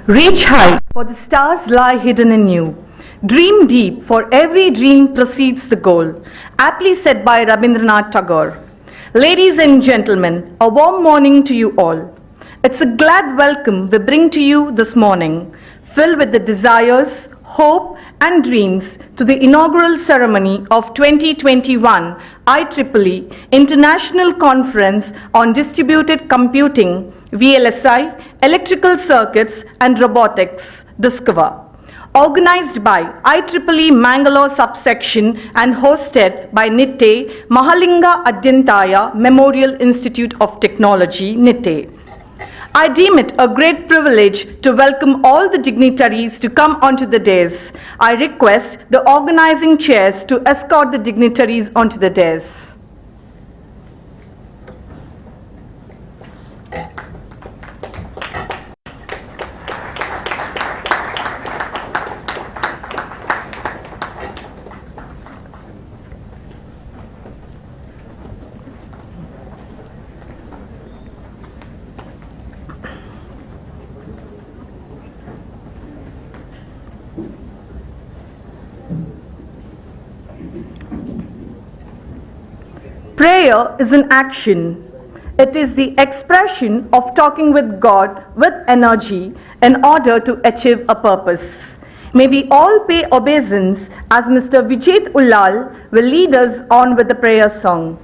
Reach high, for the stars lie hidden in you. Dream deep, for every dream precedes the goal. Aptly said by Rabindranath Tagore. Ladies and gentlemen, a warm morning to you all. It's a glad welcome we bring to you this morning, filled with the desires, hope, and dreams to the inaugural ceremony of 2021 IEEE International Conference on Distributed Computing, VLSI, Electrical Circuits and Robotics, Discover, organized by IEEE Mangalore subsection and hosted by NITTE Mahalinga Adyantaya Memorial Institute of Technology, NITTE. I deem it a great privilege to welcome all the dignitaries to come onto the dais. I request the organizing chairs to escort the dignitaries onto the dais. Prayer is an action. It is the expression of talking with God with energy in order to achieve a purpose. May we all pay obeisance as Mr. Vijay Ullal will lead us on with the prayer song.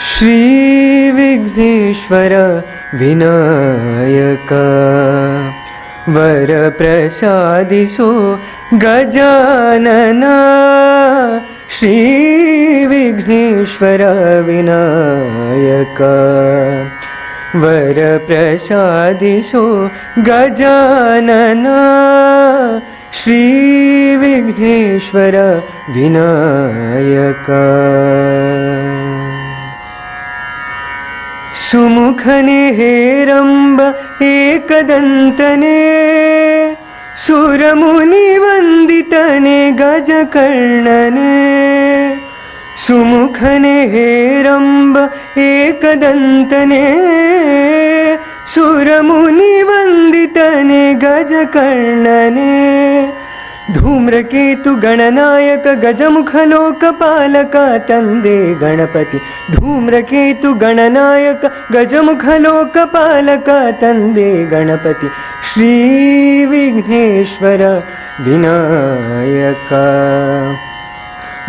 Shri Vighneshwar Vinayak were प्रसादिषु Gajanana Shri Vighneshwar Vinayak were प्रसादिषु Gajanana Shri Vighneshwar Vinayak सुमुखने Heramb एकदंतने सुरमुनि वंदितने गजकर्णने सुमुखने Heramb एकदंतने सुरमुनि वंदितने गजकर्णने Dhumraketu Gananayak गजमुख लोकपालक तंदे Ganpati Dhumraketu Gananayak गजमुख लोकपालक तंदे Ganpati Shri Vighneshwar Vinayak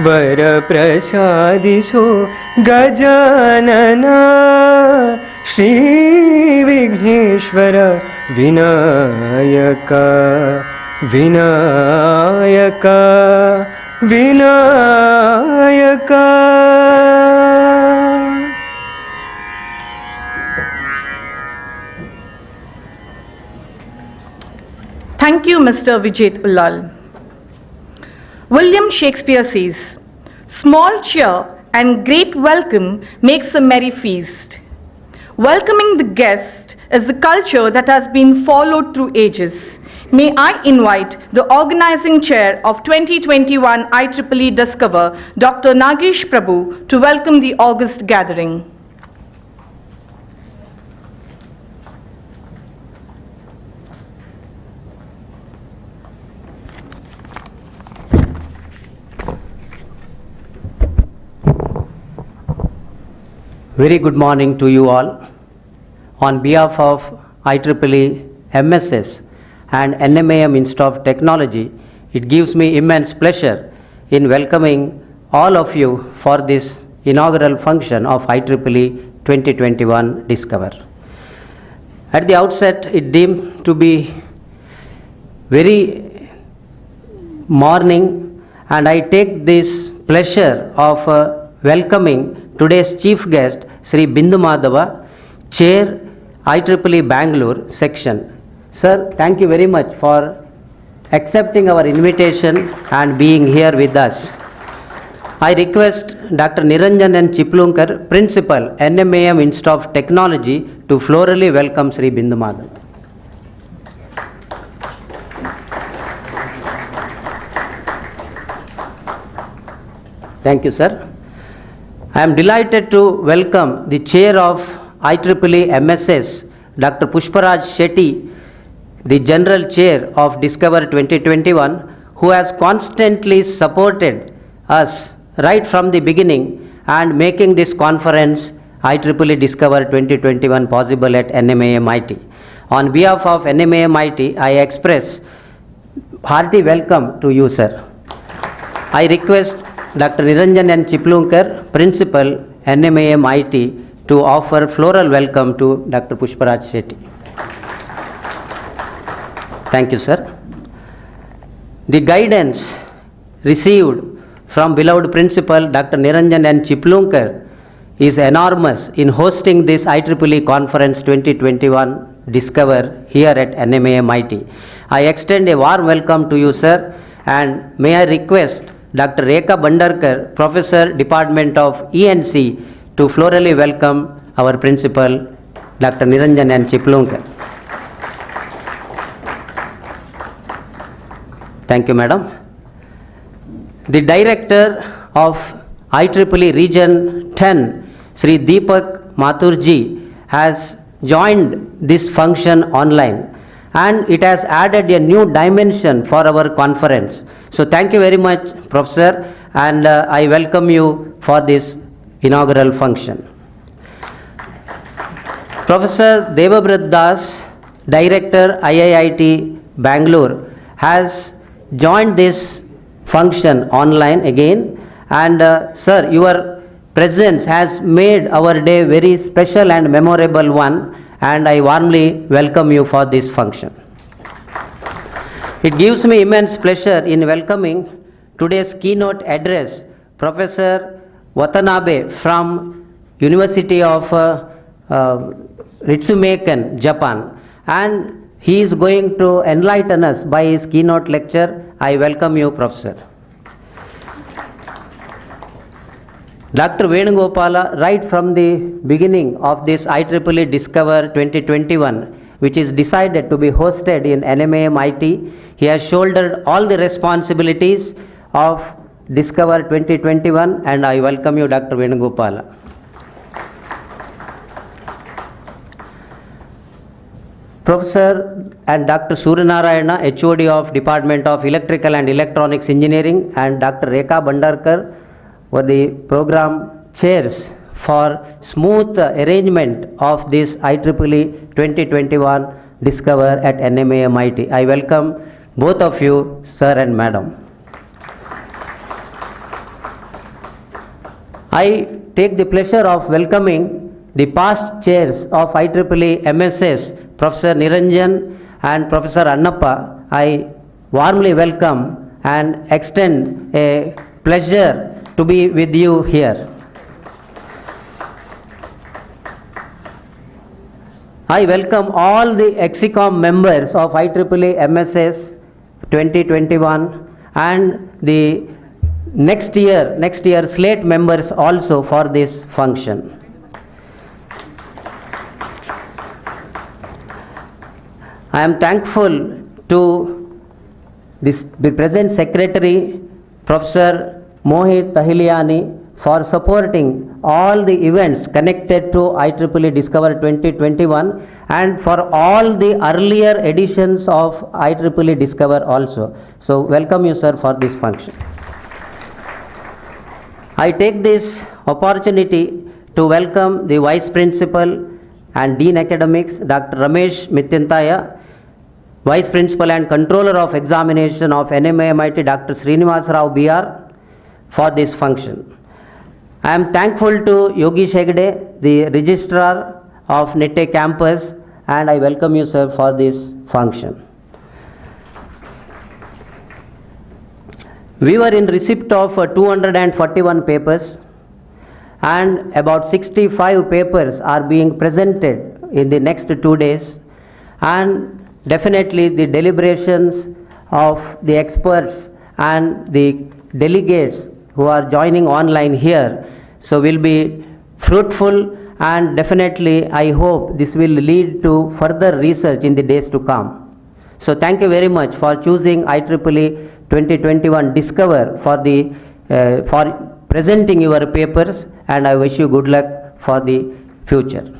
were प्रसादिषु Gajanana Shri Vighneshwar Vinayak Vinayak Vinayak Thank you, Mr. Vijay Ullal. William Shakespeare says, "Small cheer and great welcome makes a merry feast." Welcoming the guest is the culture that has been followed through ages. May I invite the organizing chair of 2021 IEEE Discover, Dr. Nagesh Prabhu, to welcome the august gathering. Very good morning to you all. On behalf of IEEE MSS and NMAM Institute of Technology, it gives me immense pleasure in welcoming all of you for this inaugural function of IEEE 2021 Discover. At the outset, it deemed to be very morning, and I take this pleasure of welcoming today's chief guest, Sri Bindu Madhava, Chair IEEE Bangalore Section. Sir, thank you very much for accepting our invitation and being here with us. I request Dr. Niranjan N. Chiplunkar, Principal, NMAM Institute of Technology, to florally welcome Sri Bindu Madhava. Thank you, sir. I am delighted to welcome the chair of IEEE MSS, Dr. Pushparaj Shetty, the general chair of Discover 2021, who has constantly supported us right from the beginning and making this conference IEEE Discover 2021 possible at NMAMIT. On behalf of NMAMIT, I express hearty welcome to you, sir. I request Dr. Niranjan N. Chiplunkar, Principal, NMAMIT, to offer floral welcome to Dr. Pushparaj Shetty. Thank you, sir. The guidance received from beloved Principal Dr. Niranjan N. Chiplunkar is enormous in hosting this IEEE Conference 2021 Discover here at NMAMIT. I extend a warm welcome to you, sir, and may I request Dr. Rekha Bandarkar, Professor, Department of ENC, to florally welcome our Principal, Dr. Niranjan N. Chiplunkar. Thank you, Madam. The Director of IEEE Region 10, Sri Deepak Mathurji, has joined this function online, and it has added a new dimension for our conference. So thank you very much, Professor, and I welcome you for this inaugural function. Professor Devabrat Das, Director IIIT Bangalore, has joined this function online again, and sir, your presence has made our day very special and memorable one, and I warmly welcome you for this function. It gives me immense pleasure in welcoming today's keynote address, Professor Watanabe from University of Ritsumeikan, Japan, and he is going to enlighten us by his keynote lecture. I welcome you, Professor. Dr. Venugopala, right from the beginning of this IEEE Discover 2021, which is decided to be hosted in NMAMIT, he has shouldered all the responsibilities of Discover 2021, and I welcome you, Dr. Venugopala. Professor and Dr. Suryanarayana, HOD of Department of Electrical and Electronics Engineering, and Dr. Rekha Bandarkar were the program chairs for smooth arrangement of this IEEE 2021 Discover at NMAMIT. I welcome both of you, sir and madam. I take the pleasure of welcoming the past chairs of IEEE MSS, Professor Niranjan and Professor Annappa. I warmly welcome and extend a pleasure to be with you here. I welcome all the EXICOM members of IEEE MSS 2021 and the next year slate members also for this function. I am thankful to the present secretary, Professor Mohit Tahiliani, for supporting all the events connected to IEEE Discover 2021 and for all the earlier editions of IEEE Discover also. So welcome you, sir, for this function. I take this opportunity to welcome the Vice Principal and Dean Academics, Dr. Ramesh Mithintaya, Vice Principal and Controller of Examination of NMAMIT, Dr. Srinivas Rao BR, for this function. I am thankful to Yogi Shegde, the Registrar of NITE Campus, and I welcome you, sir, for this function. We were in receipt of 241 papers, and about 65 papers are being presented in the next 2 days, and definitely the deliberations of the experts and the delegates who are joining online here, so will be fruitful, and definitely I hope this will lead to further research in the days to come. So thank you very much for choosing IEEE 2021 Discover for presenting your papers, and I wish you good luck for the future.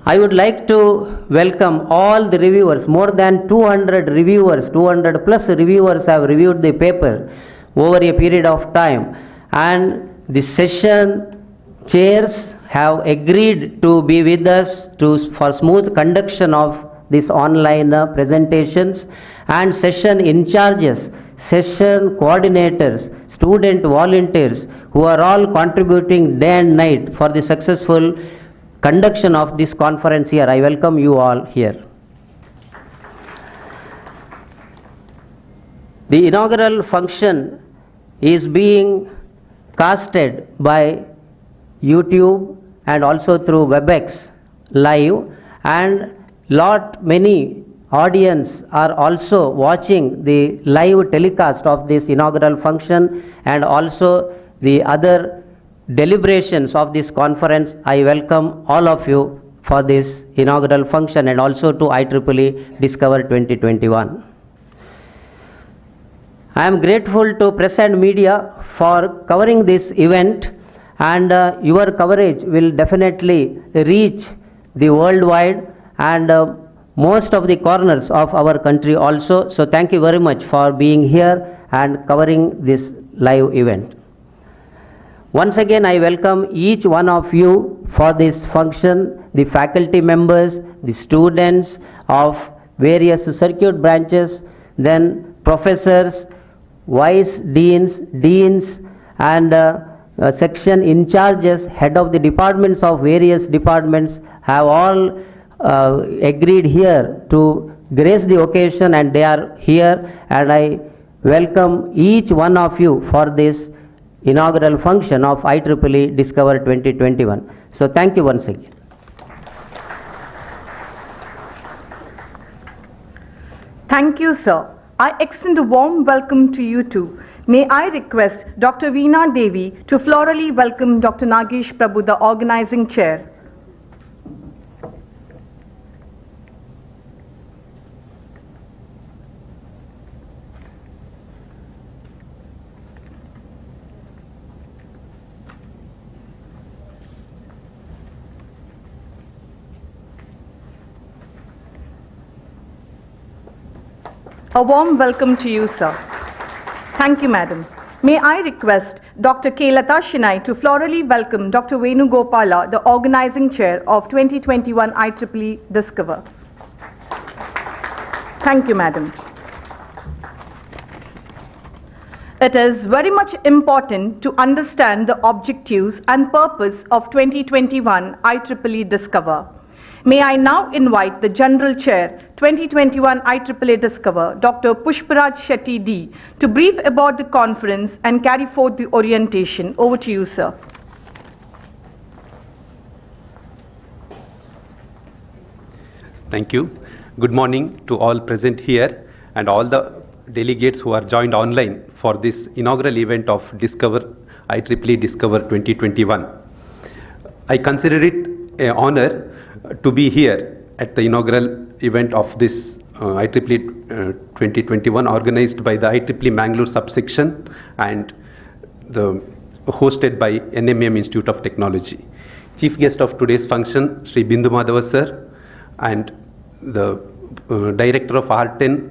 I would like to welcome all the reviewers. More than 200 reviewers, 200 plus reviewers have reviewed the paper over a period of time, and the session chairs have agreed to be with us for smooth conduction of this online presentations, and session in charges, session coordinators, student volunteers who are all contributing day and night for the successful conduction of this conference here. I welcome you all here. The inaugural function is being casted by YouTube and also through WebEx live, and many audience are also watching the live telecast of this inaugural function and also the other deliberations of this conference. I welcome all of you for this inaugural function and also to IEEE Discover 2021. I am grateful to press and media for covering this event, and your coverage will definitely reach the worldwide and most of the corners of our country also. So thank you very much for being here and covering this live event. Once again, I welcome each one of you for this function, the faculty members, the students of various circuit branches, then professors, vice deans, deans, and section in charges, head of the departments of various departments have all agreed here to grace the occasion, and they are here, and I welcome each one of you for this inaugural function of IEEE Discover 2021. So thank you once again. Thank you, sir. I extend a warm welcome to you too. May I request Dr. Veena Devi to florally welcome Dr. Nagesh Prabhu, the organizing chair. A warm welcome to you, sir. Thank you, madam. May I request Dr. K. Lata Shinai to florally welcome Dr. Venu Gopala, the organizing chair of 2021 IEEE Discover. Thank you, madam. It is very much important to understand the objectives and purpose of 2021 IEEE Discover. May I now invite the General Chair, 2021 IEEE Discover, Dr. Pushparaj Shetty D, to brief about the conference and carry forth the orientation. Over to you, sir. Thank you. Good morning to all present here and all the delegates who are joined online for this inaugural event of Discover, IEEE Discover 2021. I consider it an honor to be here at the inaugural event of this IEEE 2021 organized by the IEEE Mangalore subsection and hosted by NMM Institute of Technology. Chief guest of today's function, Sri Bindu Madhava sir, and the Director of R10,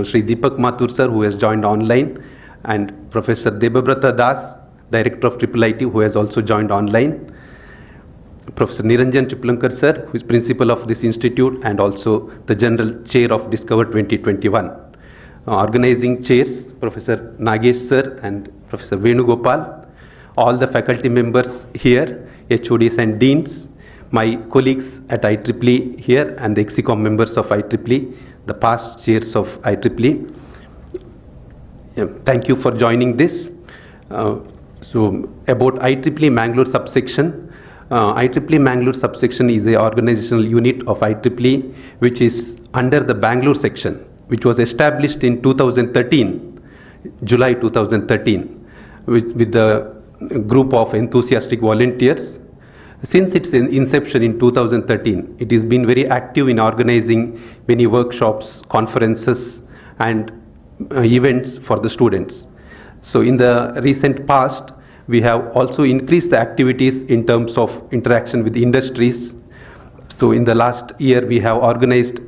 Sri Deepak Mathur sir, who has joined online, and Professor Debabrata Das, Director of IIIT, who has also joined online. Professor Niranjan Chiplankar sir, who is principal of this institute and also the general chair of Discover 2021. Organizing chairs, Professor Nagesh sir and Professor Venu Gopal, all the faculty members here, HODs and deans, my colleagues at IEEE here and the EXICOM members of IEEE, the past chairs of IEEE. Thank you for joining this. So about IEEE Mangalore subsection. IEEE Mangalore subsection is an organizational unit of IEEE which is under the Bangalore section, which was established in 2013, July 2013, with the group of enthusiastic volunteers. Since its inception in 2013, it has been very active in organizing many workshops, conferences, and events for the students. So in the recent past, we have also increased the activities in terms of interaction with industries. So in the last year, we have organized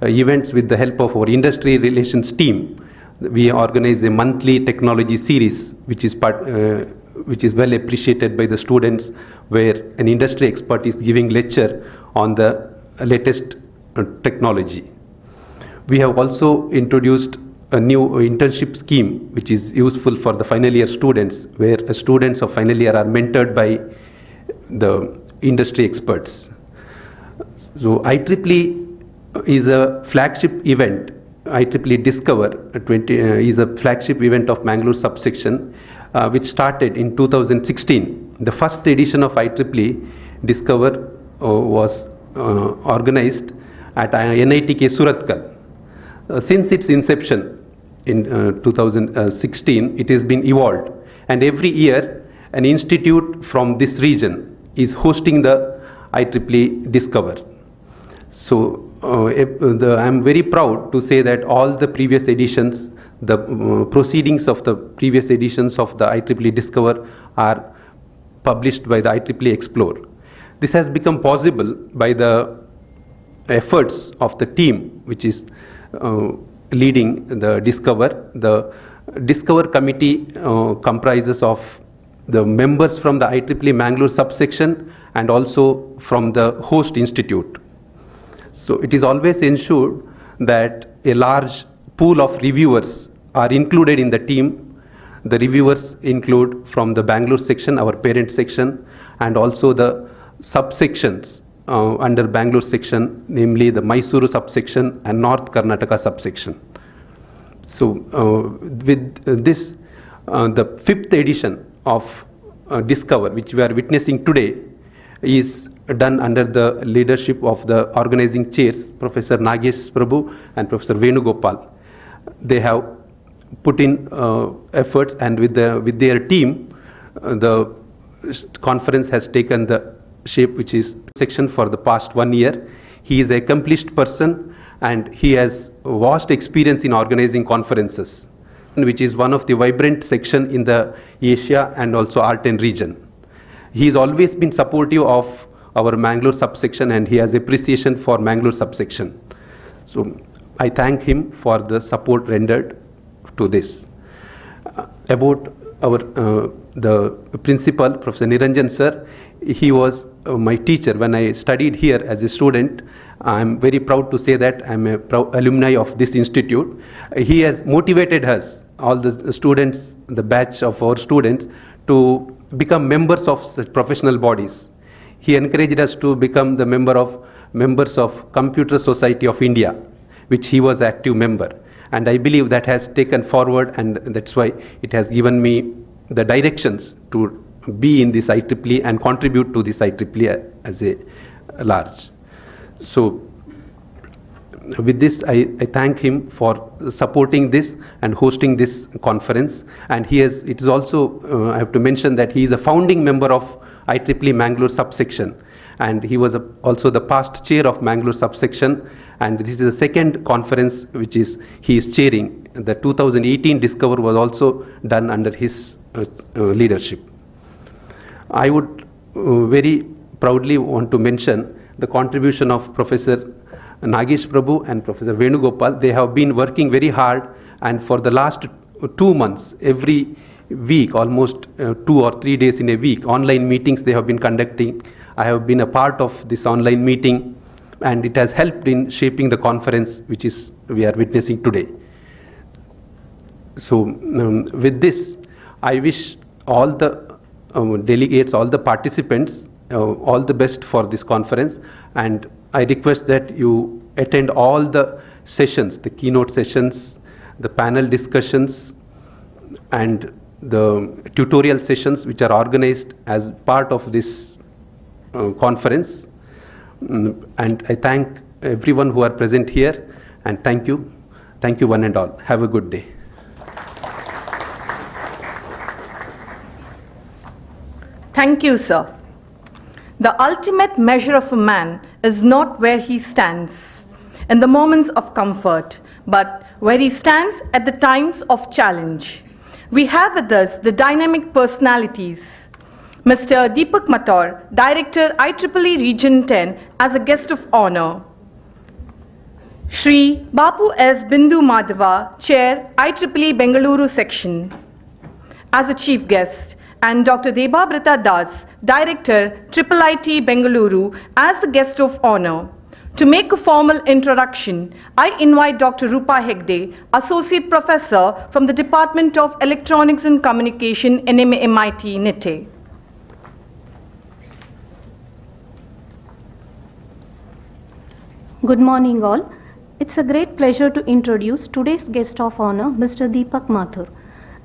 events with the help of our industry relations team. We organize a monthly technology series, which is well appreciated by the students, where an industry expert is giving lecture on the latest technology. We have also introduced a new internship scheme, which is useful for the final year students, where students of final year are mentored by the industry experts. So IEEE is a flagship event. IEEE Discover is a flagship event of Mangalore subsection, which started in 2016. The first edition of IEEE Discover was organized at NITK Surathkal. Since its inception in 2016, it has been evolved, and every year an institute from this region is hosting the IEEE Discover. So I'm very proud to say that all the previous editions, the proceedings of the previous editions of the IEEE Discover are published by the IEEE Explore. This has become possible by the efforts of the team which is leading the Discover. The Discover committee comprises of the members from the IEEE Mangalore subsection and also from the host institute. So it is always ensured that a large pool of reviewers are included in the team. The reviewers include from the Bangalore section, our parent section, and also the subsections under Bangalore section, namely the Mysuru subsection and North Karnataka subsection. So with this, the 5th edition of Discover, which we are witnessing today, is done under the leadership of the organizing chairs, Professor Nagesh Prabhu and Professor Venugopal. They have put in efforts, and with their team, the conference has taken the shape which is section for the past 1 year. He is an accomplished person and he has vast experience in organizing conferences, which is one of the vibrant section in the Asia and also Arten region. He has always been supportive of our Mangalore subsection and he has appreciation for Mangalore subsection. So I thank him for the support rendered to this. About our the principal, Professor Niranjan sir, he was my teacher when I studied here as a student. I am very proud to say that I am a proud alumni of this institute. He has motivated us, all the students, the batch of our students, to become members of such professional bodies. He encouraged us to become the members of Computer Society of India, which he was active member. And I believe that has taken forward, and that's why it has given me the directions to be in this IEEE and contribute to this IEEE as a large. So with this, I thank him for supporting this and hosting this conference. And it is also, I have to mention that he is a founding member of IEEE Mangalore subsection, and he was also the past chair of Mangalore subsection, and this is the second conference which he is chairing. The 2018 Discover was also done under his leadership. I would very proudly want to mention the contribution of Professor Nagesh Prabhu and Professor Venugopal. They have been working very hard, and for the last 2 months, every week, almost 2 or 3 days in a week, online meetings they have been conducting. I have been a part of this online meeting, and it has helped in shaping the conference which we are witnessing today. So with this, I wish all the delegates, all the participants, all the best for this conference, and I request that you attend all the sessions, the keynote sessions, the panel discussions, and the tutorial sessions which are organized as part of this conference. And I thank everyone who are present here, and thank you one and all. Have a good day. Thank you, sir. The ultimate measure of a man is not where he stands. in the moments of comfort, but where he stands at the times of challenge. We have with us the dynamic personalities, Mr. Deepak Mathur, Director IEEE Region 10, as a guest of honor. Shri Bapu S. Bindu Madhava, Chair, IEEE Bengaluru Section, as a chief guest, and Dr. Debabrata Das, Director, IIIT Bengaluru, as the guest of honor. To make a formal introduction, I invite Dr. Rupa Hegde, Associate Professor from the Department of Electronics and Communication in MIT, NITE. Good morning all. It's a great pleasure to introduce today's guest of honor, Mr. Deepak Mathur.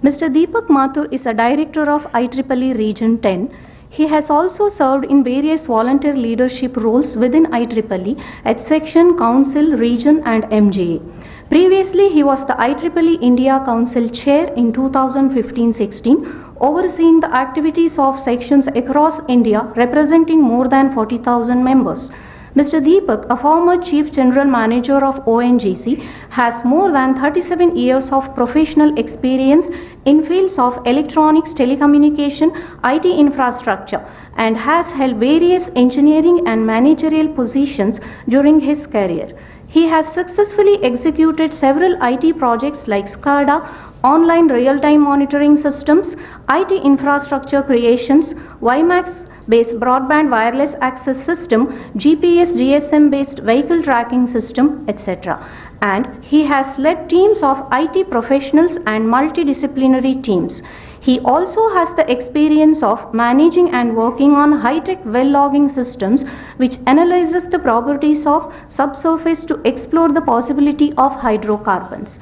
Mr. Deepak Mathur is a director of IEEE Region 10. He has also served in various volunteer leadership roles within IEEE at Section, Council, Region and MGA. Previously, he was the IEEE India Council Chair in 2015-16, overseeing the activities of sections across India representing more than 40,000 members. Mr. Deepak, a former Chief General Manager of ONGC, has more than 37 years of professional experience in fields of electronics, telecommunication, IT infrastructure, and has held various engineering and managerial positions during his career. He has successfully executed several IT projects like SCADA, online real-time monitoring systems, IT infrastructure creations, WiMAX-based broadband wireless access system, GPS GSM-based vehicle tracking system, etc. And he has led teams of IT professionals and multidisciplinary teams. He also has the experience of managing and working on high-tech well logging systems which analyzes the properties of subsurface to explore the possibility of hydrocarbons.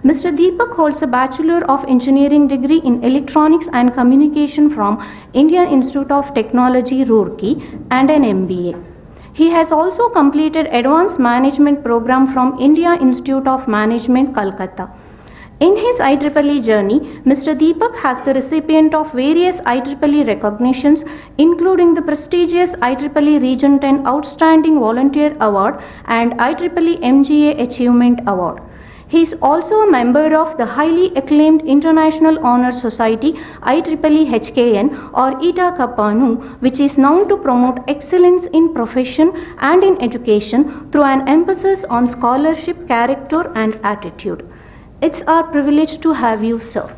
Mr. Deepak holds a Bachelor of Engineering degree in Electronics and Communication from Indian Institute of Technology, Roorkee, and an MBA. He has also completed Advanced Management Program from India Institute of Management, Calcutta. In his IEEE journey, Mr. Deepak has the recipient of various IEEE recognitions, including the prestigious IEEE Region 10 Outstanding Volunteer Award and IEEE MGA Achievement Award. He is also a member of the highly acclaimed International Honor Society IEEE HKN or Eta Kappa Nu, which is known to promote excellence in profession and in education through an emphasis on scholarship, character and attitude. It's our privilege to have you, sir.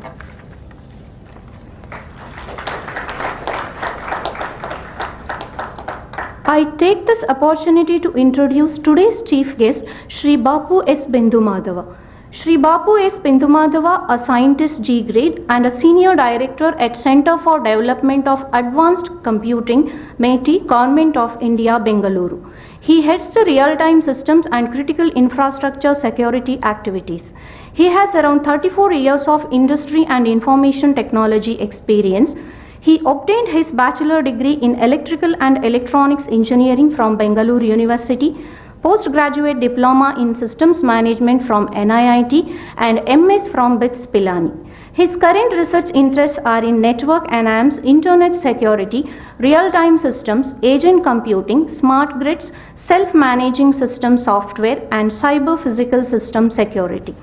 I take this opportunity to introduce today's chief guest, Shri Bapu S. Bindu Madhava. Shri Bapu S. Bindu Madhava, a scientist G grade and a senior director at Center for Development of Advanced Computing, METI, Government of India, Bengaluru. He heads the real-time systems and critical infrastructure security activities. He has around 34 years of industry and information technology experience. He obtained his bachelor degree in electrical and electronics engineering from Bengaluru University, postgraduate diploma in systems management from NIIT, and MS from BITS Pilani. His current research interests are in network and AMS, internet security, real-time systems, agent computing, smart grids, self-managing system software, and cyber-physical system security.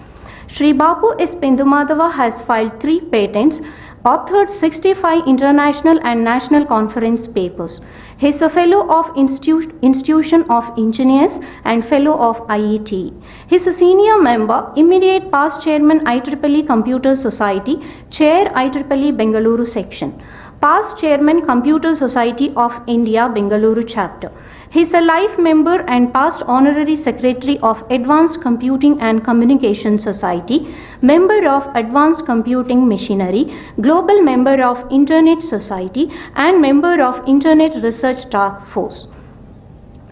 Shri Bapu S. Bindu Madhava has filed 3 patents, authored 65 international and national conference papers. He is a fellow of Institution of Engineers and fellow of IEEE. He is a senior member, immediate past chairman IEEE Computer Society, chair IEEE Bengaluru section, past chairman Computer Society of India Bengaluru chapter. He is a life member and past honorary secretary of Advanced Computing and Communication Society, member of Advanced Computing Machinery, global member of Internet Society, and member of Internet Research Task Force.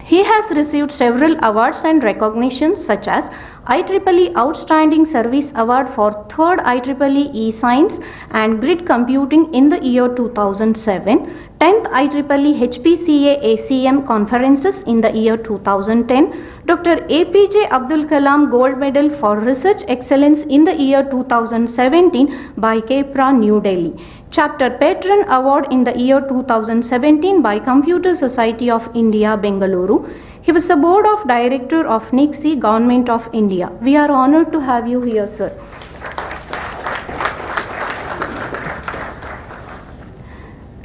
He has received several awards and recognitions such as IEEE Outstanding Service Award for 3rd IEEE E-Science and Grid Computing in the year 2007, 10th IEEE HPCA ACM Conferences in the year 2010, Dr. APJ Abdul Kalam Gold Medal for Research Excellence in the year 2017 by KEPRA, New Delhi, Chapter Patron Award in the year 2017 by Computer Society of India, Bengaluru. He was the board of director of NICSI, Government of India. We are honored to have you here, sir.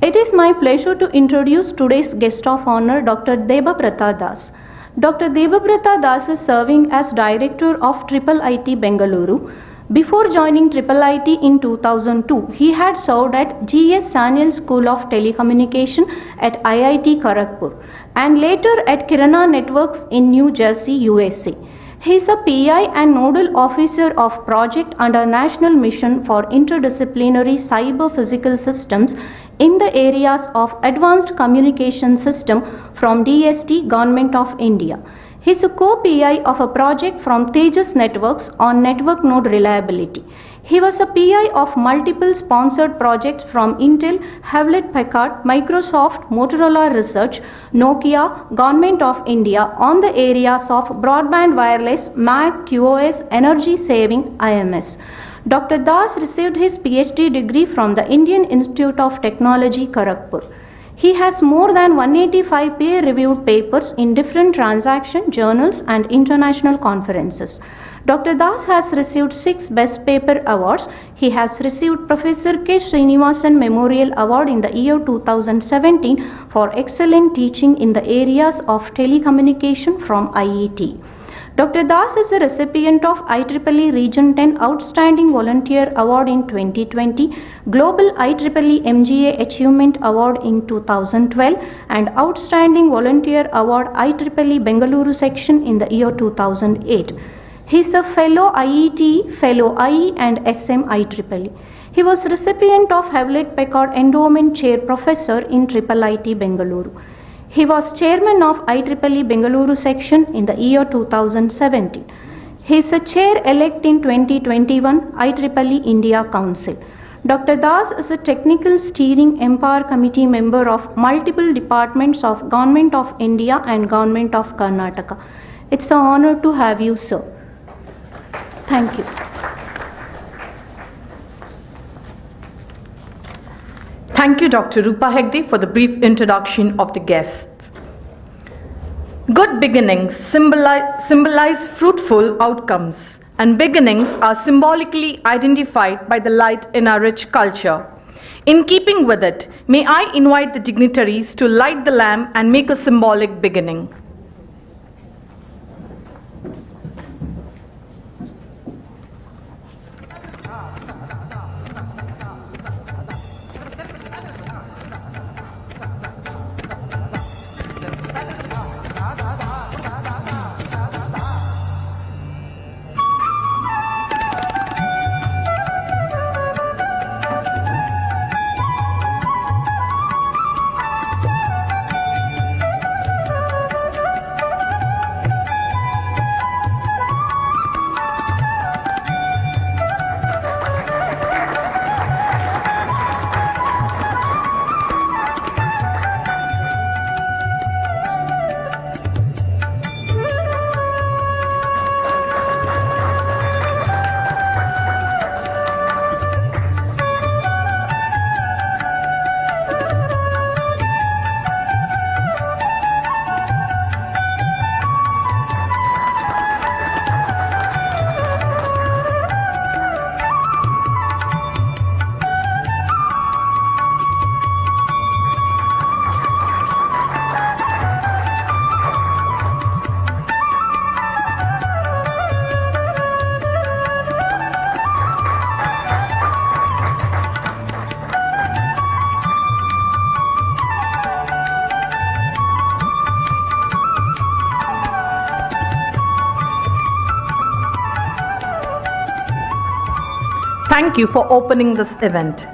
It is my pleasure to introduce today's guest of honor, Dr. Debabrata Das. Dr. Debabrata Das is serving as director of IIIT Bengaluru. Before joining IIIT in 2002, he had served at G.S. Sanyal School of Telecommunication at IIT Kharagpur and later at Kirana Networks in New Jersey, USA. He is a PI and Nodal Officer of Project under National Mission for Interdisciplinary Cyber Physical Systems in the areas of Advanced Communication System from DST, Government of India. He is a co-PI of a project from Tejas Networks on network node reliability. He was a PI of multiple sponsored projects from Intel, Hewlett-Packard, Microsoft, Motorola Research, Nokia, Government of India on the areas of broadband wireless, MAC, QoS, energy saving, IMS. Dr. Das received his PhD degree from the Indian Institute of Technology, Kharagpur. He has more than 185 peer-reviewed papers in different transaction journals and international conferences. Dr. Das has received 6 Best Paper Awards. He has received Professor K. Srinivasan Memorial Award in the year 2017 for excellent teaching in the areas of telecommunication from IET. Dr. Das is a recipient of IEEE Region 10 Outstanding Volunteer Award in 2020, Global IEEE MGA Achievement Award in 2012, and Outstanding Volunteer Award IEEE Bengaluru Section in the year 2008. He is a Fellow IET, Fellow IE and SM IEEE. He was recipient of Hewlett-Packard Endowment Chair Professor in IIIT Bengaluru. He was chairman of IEEE Bengaluru section in the year 2017. He is a chair-elect in 2021 IEEE India Council. Dr. Das is a technical steering Empower Committee member of multiple departments of Government of India and Government of Karnataka. It's an honor to have you, sir. Thank you. Thank you, Dr. Rupa Hegde, for the brief introduction of the guests. Good beginnings symbolize fruitful outcomes, and beginnings are symbolically identified by the light in our rich culture. In keeping with it, may I invite the dignitaries to light the lamp and make a symbolic beginning. Thank you for opening this event.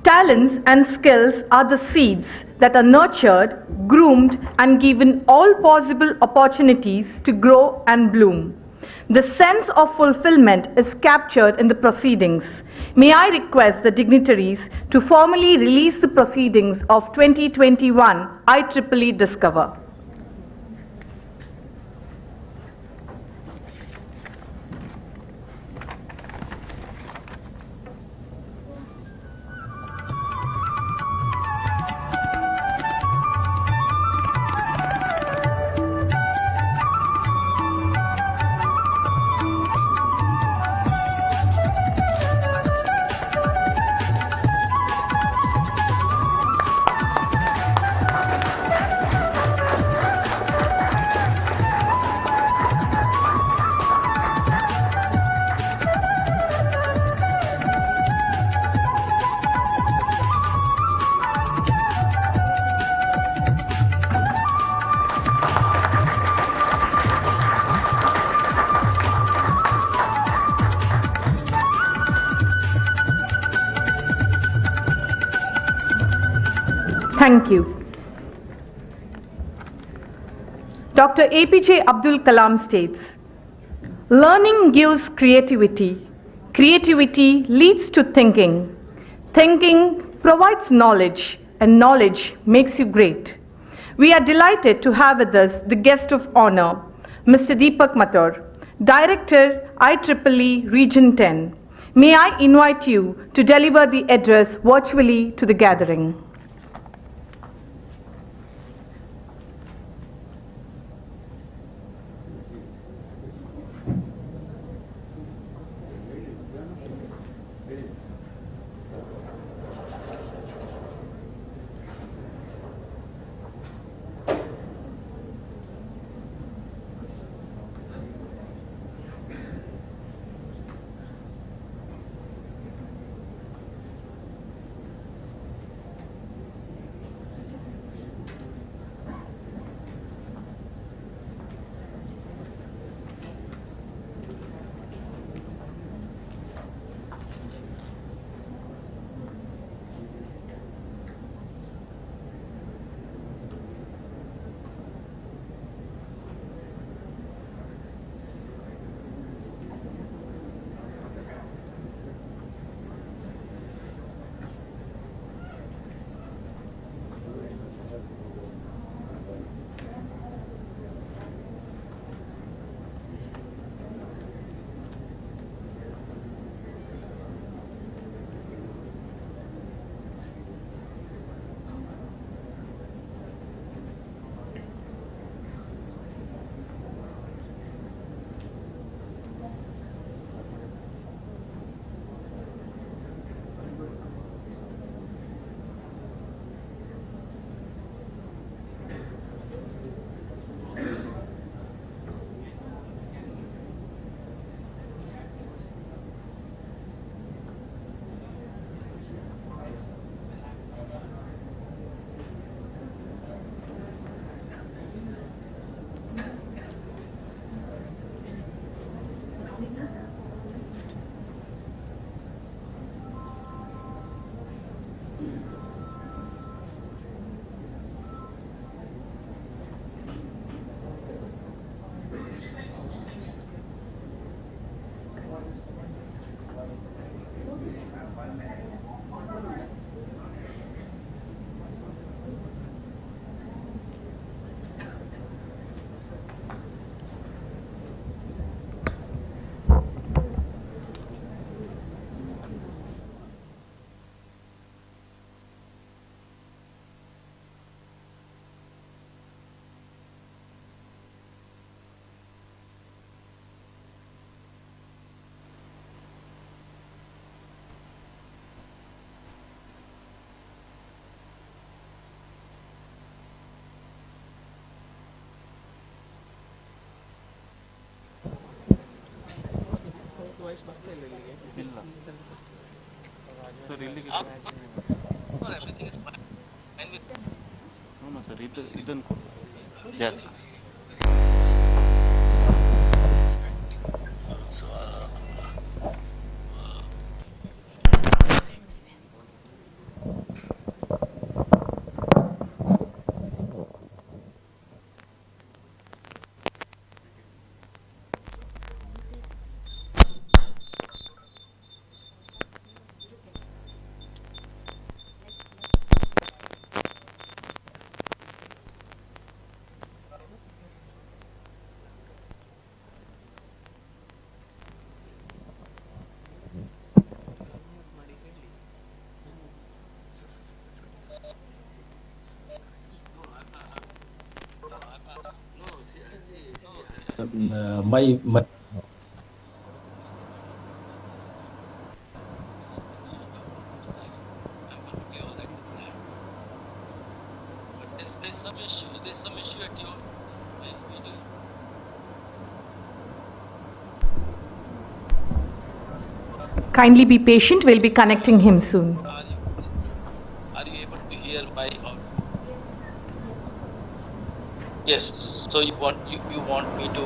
Talents and skills are the seeds that are nurtured, groomed, and given all possible opportunities to grow and bloom. The sense of fulfillment is captured in the proceedings. May I request the dignitaries to formally release the proceedings of 2021 IEEE Discover. Thank you. Dr. APJ Abdul Kalam states, learning gives creativity. Creativity leads to thinking. Thinking provides knowledge, and knowledge makes you great. We are delighted to have with us the guest of honor, Mr. Deepak Mathur, Director, IEEE Region 10. May I invite you to deliver the address virtually to the gathering. Sir, ಇಲ್ಲಿಗೆ everything is fine. Fine with no, sir. ಇದನ್ನು ಕೊಡಿ. Yeah. my There's some issue at your video. Kindly be patient, we'll be connecting him soon. Are you able to hear my audio? Yes. So you want me to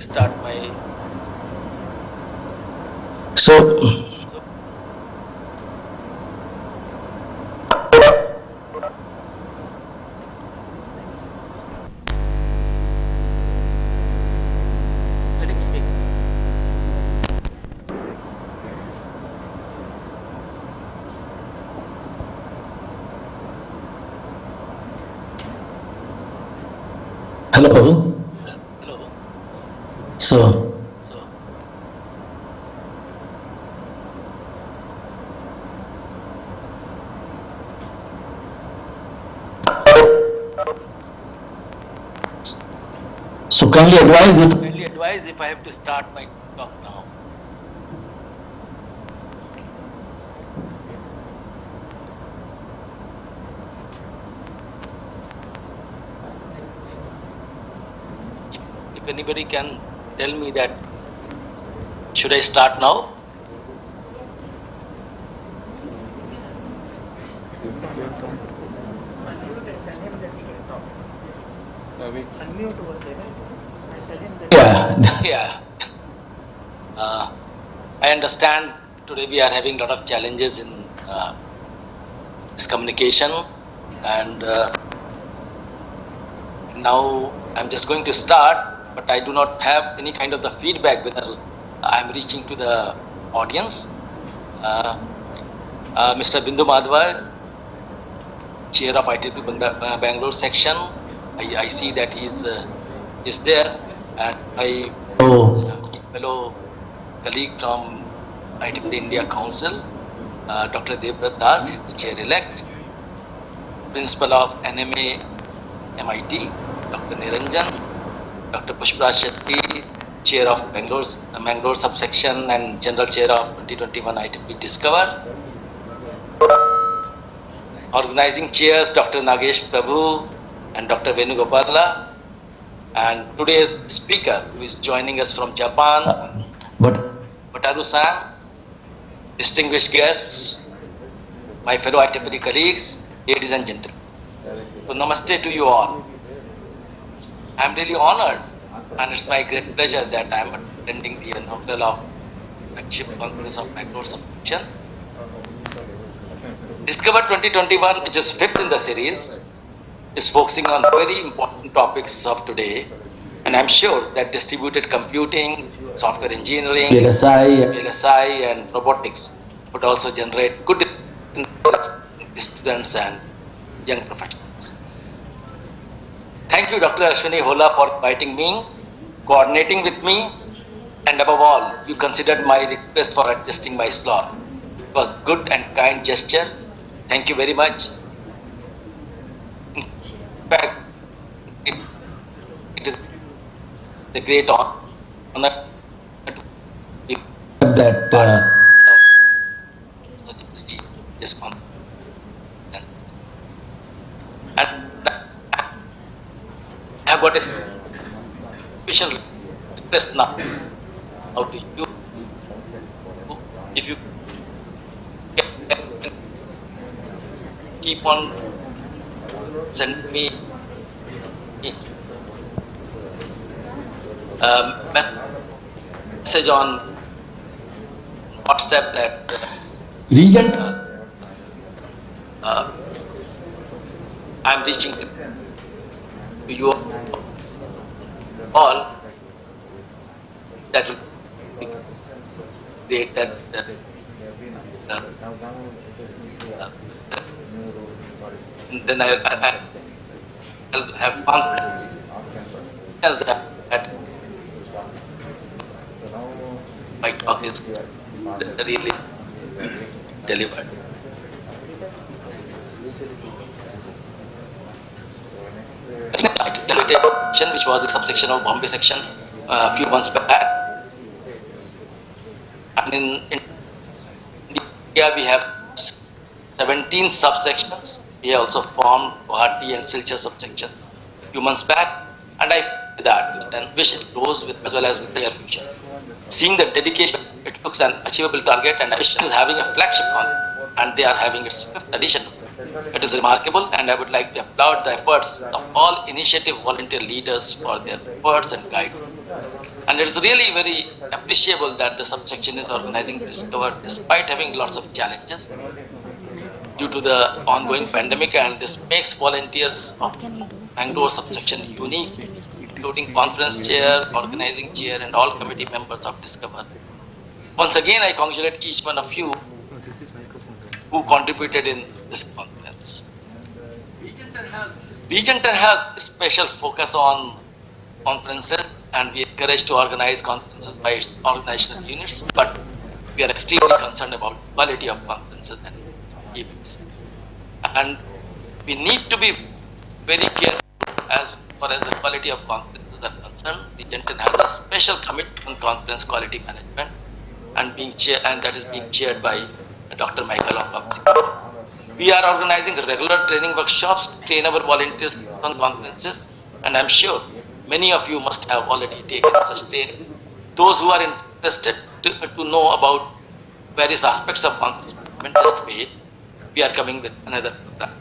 start my so Hello. So, kindly advise if I have to start my talk now. If anybody can tell me that, should I start now? Yeah. I understand today we are having a lot of challenges in this communication, and now I'm just going to start, but I do not have any kind of the feedback whether I'm reaching to the audience. Mr. Bindu Madhava, Chair of IEEE Bangalore section, I see that he is there, and my fellow colleague from IEEE India Council, Dr. Devrat Das, is the chair-elect, Principal of NMA MIT, Dr. Niranjan, Dr. Pushparaj Shetty, Chair of Bangalore subsection and General Chair of 2021 IEEE Discover, organizing chairs Dr. Nagesh Prabhu and Dr. Venugopala, and today's speaker who is joining us from Japan, Wataru-san, distinguished guests, my fellow IEEE colleagues, ladies and gentlemen. So namaste to you all. I am really honored, and it's my great pleasure that I am attending the inaugural of Flagship Conference of Bangalore Subsection. Discover 2021, which is fifth in the series, is focusing on very important topics of today, and I'm sure that distributed computing, software engineering, VLSI and robotics would also generate good interest in students and young professionals. Thank you, Dr. Ashwini Hola, for inviting me, coordinating with me, and above all, you considered my request for adjusting my slot. It was good and kind gesture. Thank you very much. In fact, it is a great honor to be that such a prestigious conference. And I have got a special request now to you. If you can keep on sending me message on WhatsApp that Regent. I'm reaching to you all. That will be great. That then I'll have confidence that my talk is really delivered. I think Inauguration, which was the subsection of Bombay section a few months back, and in India we have 17 subsections. We have also formed Guwahati and Silchar subsection a few months back, and I feel that and wish it goes with as well as with their future. Seeing the dedication, it looks an achievable target, and I wish it is having a flagship conference, and they are having its 5th edition. It is remarkable, and I would like to applaud the efforts of all initiative volunteer leaders for their efforts and guidance. And it is really very appreciable that the subsection is organizing Discover despite having lots of challenges due to the ongoing pandemic, and this makes volunteers of Bangalore subsection unique, including conference chair, organizing chair, and all committee members of Discover. Once again, I congratulate each one of you who contributed in this conference. Region 10 has a special focus on conferences, and we encourage to organize conferences by its organizational units, but we are extremely concerned about quality of conferences and events. And we need to be very careful as far as the quality of conferences are concerned. The Region has a special commitment on conference quality management, and that is being chaired by Dr. Michael Ombapsi. We are organizing regular training workshops to train our volunteers on conferences, and I'm sure many of you must have already taken such training. Those who are interested to know about various aspects of conference management, just wait. We are coming with another program.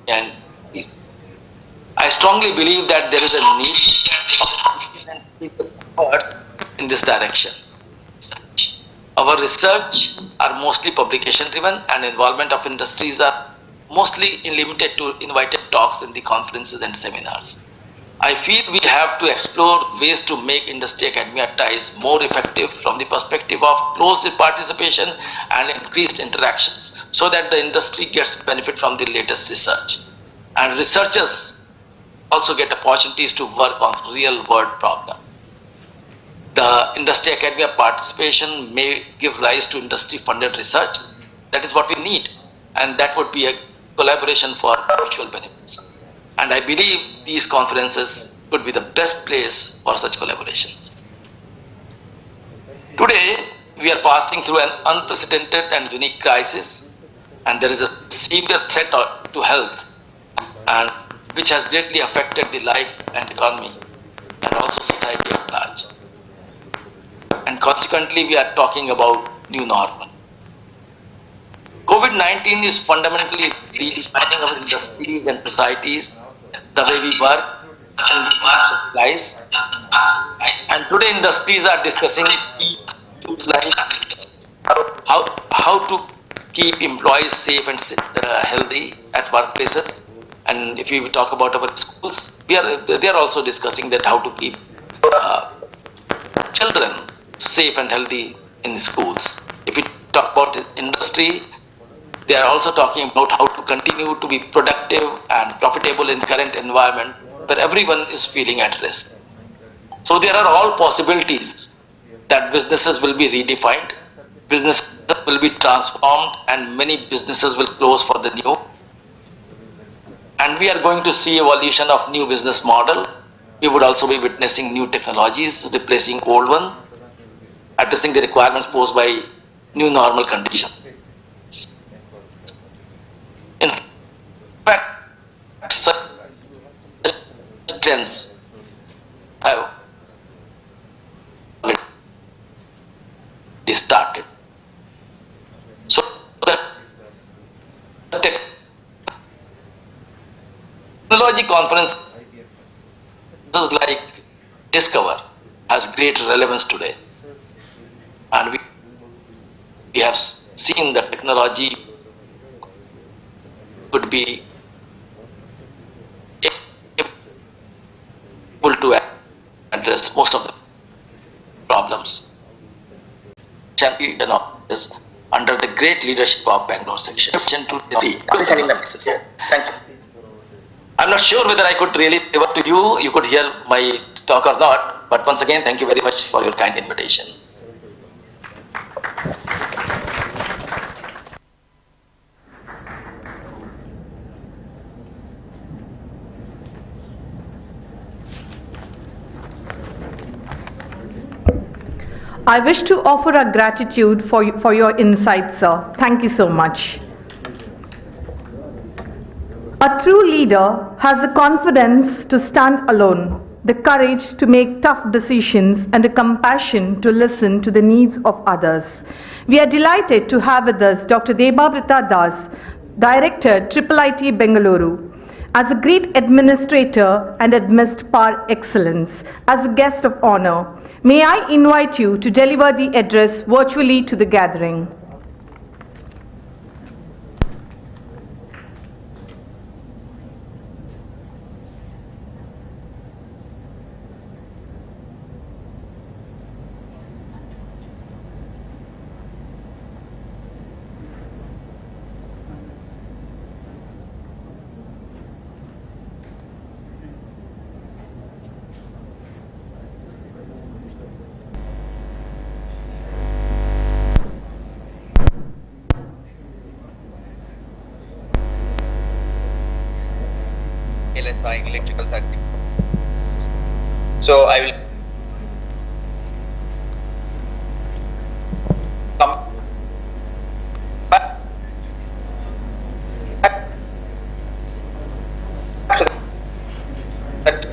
And I strongly believe that there is a need of efforts in this direction. Our research are mostly publication driven, and involvement of industries are mostly limited to invited talks in the conferences and seminars. I feel we have to explore ways to make industry academia ties more effective from the perspective of close participation and increased interactions, so that the industry gets benefit from the latest research. And researchers also get opportunities to work on real world problems. The industry academia participation may give rise to industry funded research. That is what we need, and that would be a collaboration for mutual benefits. And I believe these conferences could be the best place for such collaborations. Today, we are passing through an unprecedented and unique crisis, and there is a severe threat to health, and which has greatly affected the life and economy, and also society at large. And consequently, we are talking about new normal. COVID-19 is fundamentally redefining our industries and societies, the way we work, and the types of lives. And today, industries are discussing issues like how to keep employees safe and healthy at workplaces. And if we talk about our schools, they are also discussing that how to keep children safe and healthy in schools. If we talk about industry, they are also talking about how to continue to be productive and profitable in current environment where everyone is feeling at risk. So there are all possibilities that businesses will be redefined, businesses will be transformed, and many businesses will close for the new. And we are going to see evolution of new business model. We would also be witnessing new technologies replacing old one, addressing the requirements posed by new normal conditions. In fact, such trends have already started. So the technology conference like Discover has great relevance today, and we have seen that technology could be able to address most of the problems. Champion is under the great leadership of Bangalore section. Thank you. I'm not sure whether I could really deliver to you. You could hear my talk or not. But once again, thank you very much for your kind invitation. I wish to offer our gratitude for your insights, sir. Thank you so much. A true leader has the confidence to stand alone, the courage to make tough decisions, and the compassion to listen to the needs of others. We are delighted to have with us Dr. Debabrita Das, Director, IIIT Bengaluru, as a great administrator and amidst par excellence, as a guest of honor. May I invite you to deliver the address virtually to the gathering. identifying electrical circuit. So I will come back to that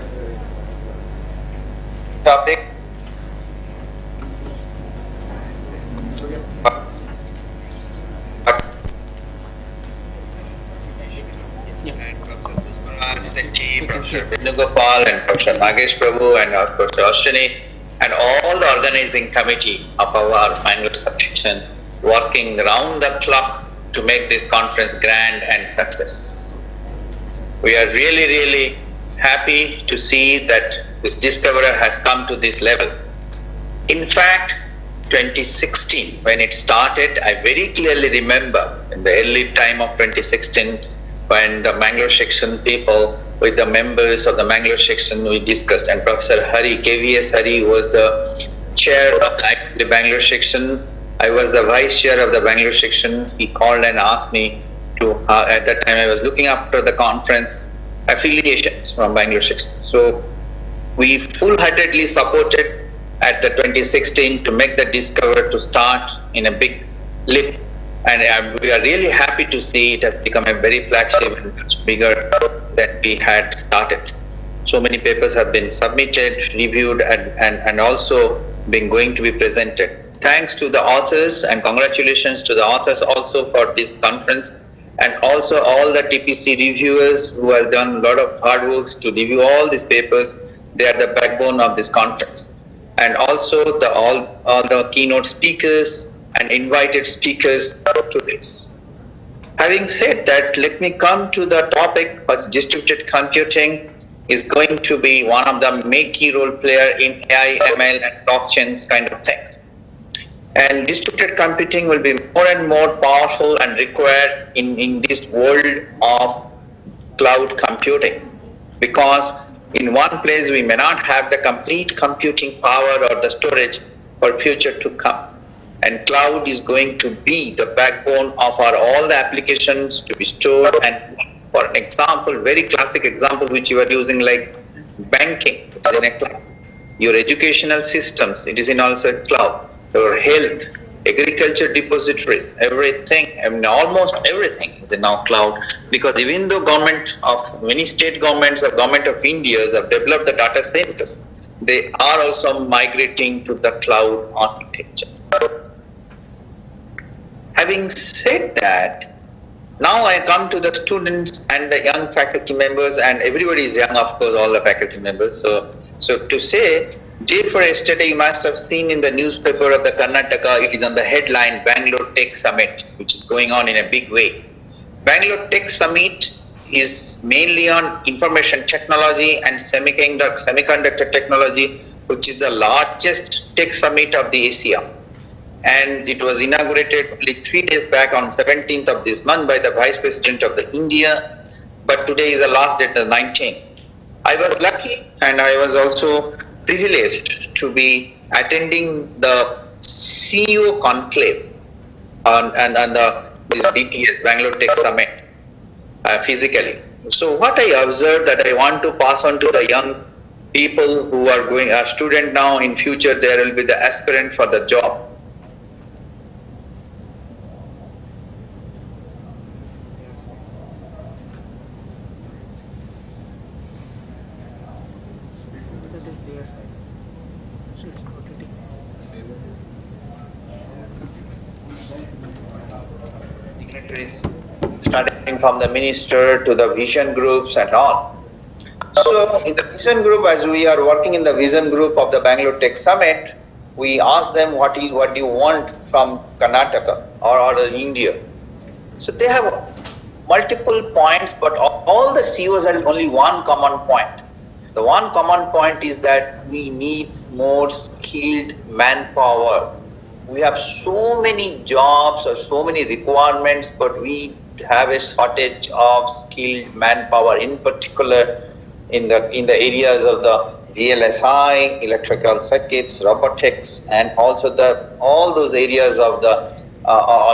topic. Professor Venugopal and Professor Nagesh Prabhu and Professor Ashwini and all the organizing committee of our final subsection working round the clock to make this conference grand and success. We are really, really happy to see that this Discover has come to this level. In fact, 2016, when it started, I very clearly remember in the early time of 2016, when the Bangalore section people with the members of the Bangalore section we discussed, and Professor Hari, KVS Hari was the chair of the Bangalore section. I was the vice chair of the Bangalore section. He called and asked me to, at that time I was looking after the conference affiliations from Bangalore section. So we full-heartedly supported at the 2016 to make the Discover to start in a big leap. And we are really happy to see it has become a very flagship and much bigger than we had started. So many papers have been submitted, reviewed, and also been going to be presented. Thanks to the authors and congratulations to the authors also for this conference, and also all the TPC reviewers who has done a lot of hard works to review all these papers. They are the backbone of this conference. And also all the keynote speakers and invited speakers to this. Having said that, let me come to the topic of distributed computing is going to be one of the main key role player in AI, ML and blockchains kind of things. And distributed computing will be more and more powerful and required in this world of cloud computing, because in one place we may not have the complete computing power or the storage for future to come. And cloud is going to be the backbone of all the applications to be stored. And for an example, very classic example which you are using, like banking, which is in a cloud. Your educational systems, it is in also a cloud. Your health, agriculture depositories, everything, I mean, almost everything is in now cloud. Because even though many state governments, the government of India have developed the data centers, they are also migrating to the cloud architecture. Having said that, now I come to the students and the young faculty members, and everybody is young, of course, all the faculty members. So to say, day for yesterday, you must have seen in the newspaper of the Karnataka, it is on the headline, Bangalore Tech Summit, which is going on in a big way. Bangalore Tech Summit is mainly on information technology and semiconductor technology, which is the largest tech summit of the Asia. And it was inaugurated only 3 days back on 17th of this month by the Vice President of the India, but today is the last date, the 19th. I was lucky and I was also privileged to be attending the CEO conclave and this BTS, Bangalore Tech Summit, physically. So what I observed that I want to pass on to the young people who are student now, in future there will be the aspirant for the job. Starting from the minister to the vision groups and all. So in the vision group, as we are working in the vision group of the Bangalore Tech Summit, we ask them what do you want from Karnataka or India. So they have multiple points, but all the CEOs have only one common point. The one common point is that we need more skilled manpower. We have so many jobs or so many requirements, but we have a shortage of skilled manpower, in particular in the areas of the VLSI, electrical circuits, robotics, and also all those areas of the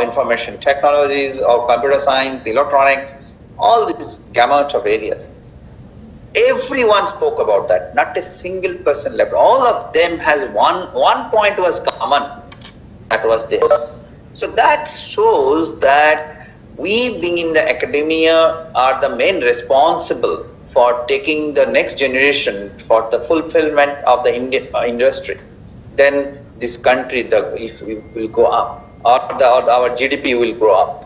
information technologies, of computer science, electronics, all these gamut of areas. Everyone spoke about that. Not a single person left. All of them has one point was common. That was this. So that shows that we being in the academia are the main responsible for taking the next generation for the fulfillment of the Indian industry. Then this country, if we will go up, or our GDP will grow up.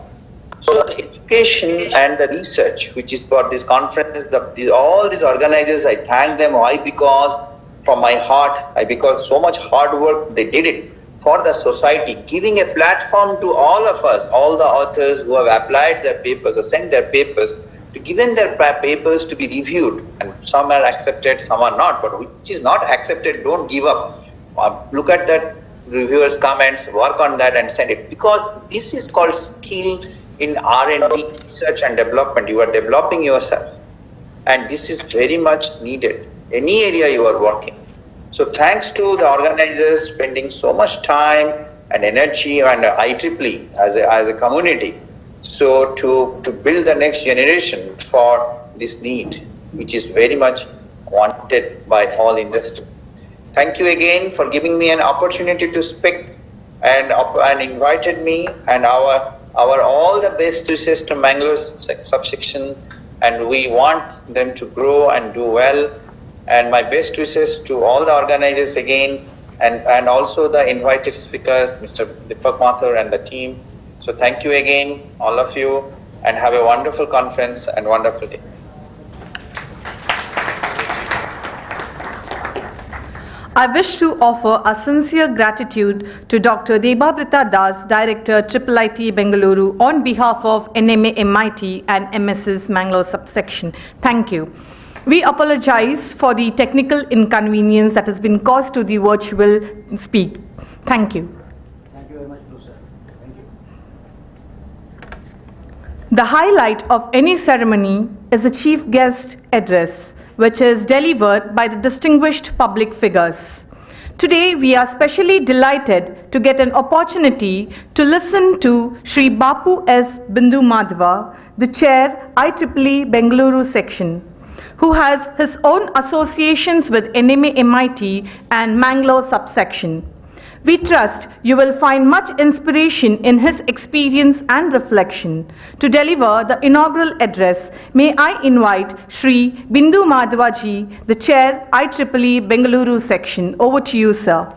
So the education and the research, which is for this conference, all these organizers, I thank them. Why? Because from my heart, because so much hard work they did it for the society, giving a platform to all of us, all the authors who have applied their papers or sent their papers, to given their papers to be reviewed, and some are accepted, some are not. But which is not accepted, don't give up. Look at that reviewers' comments, work on that, and send it. Because this is called skill in R&D, research and development. You are developing yourself, and this is very much needed. Any area you are working. So thanks to the organizers spending so much time and energy and IEEE as a community, so to build the next generation for this need, which is very much wanted by all industry. Thank you again for giving me an opportunity to speak and invited me, and our all the best wishes to Mangalore subsection, and we want them to grow and do well. And my best wishes to all the organizers again, and also the invited speakers, Mr. Deepak Mathur and the team. So thank you again, all of you, and have a wonderful conference and wonderful day. I wish to offer a sincere gratitude to Dr. Debabrita Das, Director, IIIT Bengaluru, on behalf of NMA MIT and MSS Mangalore subsection. Thank you. We apologize for the technical inconvenience that has been caused to the virtual speak. Thank you. Thank you very much, Professor. Thank you. The highlight of any ceremony is a chief guest address, which is delivered by the distinguished public figures. Today, we are specially delighted to get an opportunity to listen to Sri Bapu S. Bindu Madhava, the Chair, IEEE Bengaluru section, who has his own associations with NMA MIT and Mangalore subsection. We trust you will find much inspiration in his experience and reflection. To deliver the inaugural address, may I invite Sri Bindu Madhavaji, the Chair, IEEE Bengaluru section. Over to you, sir.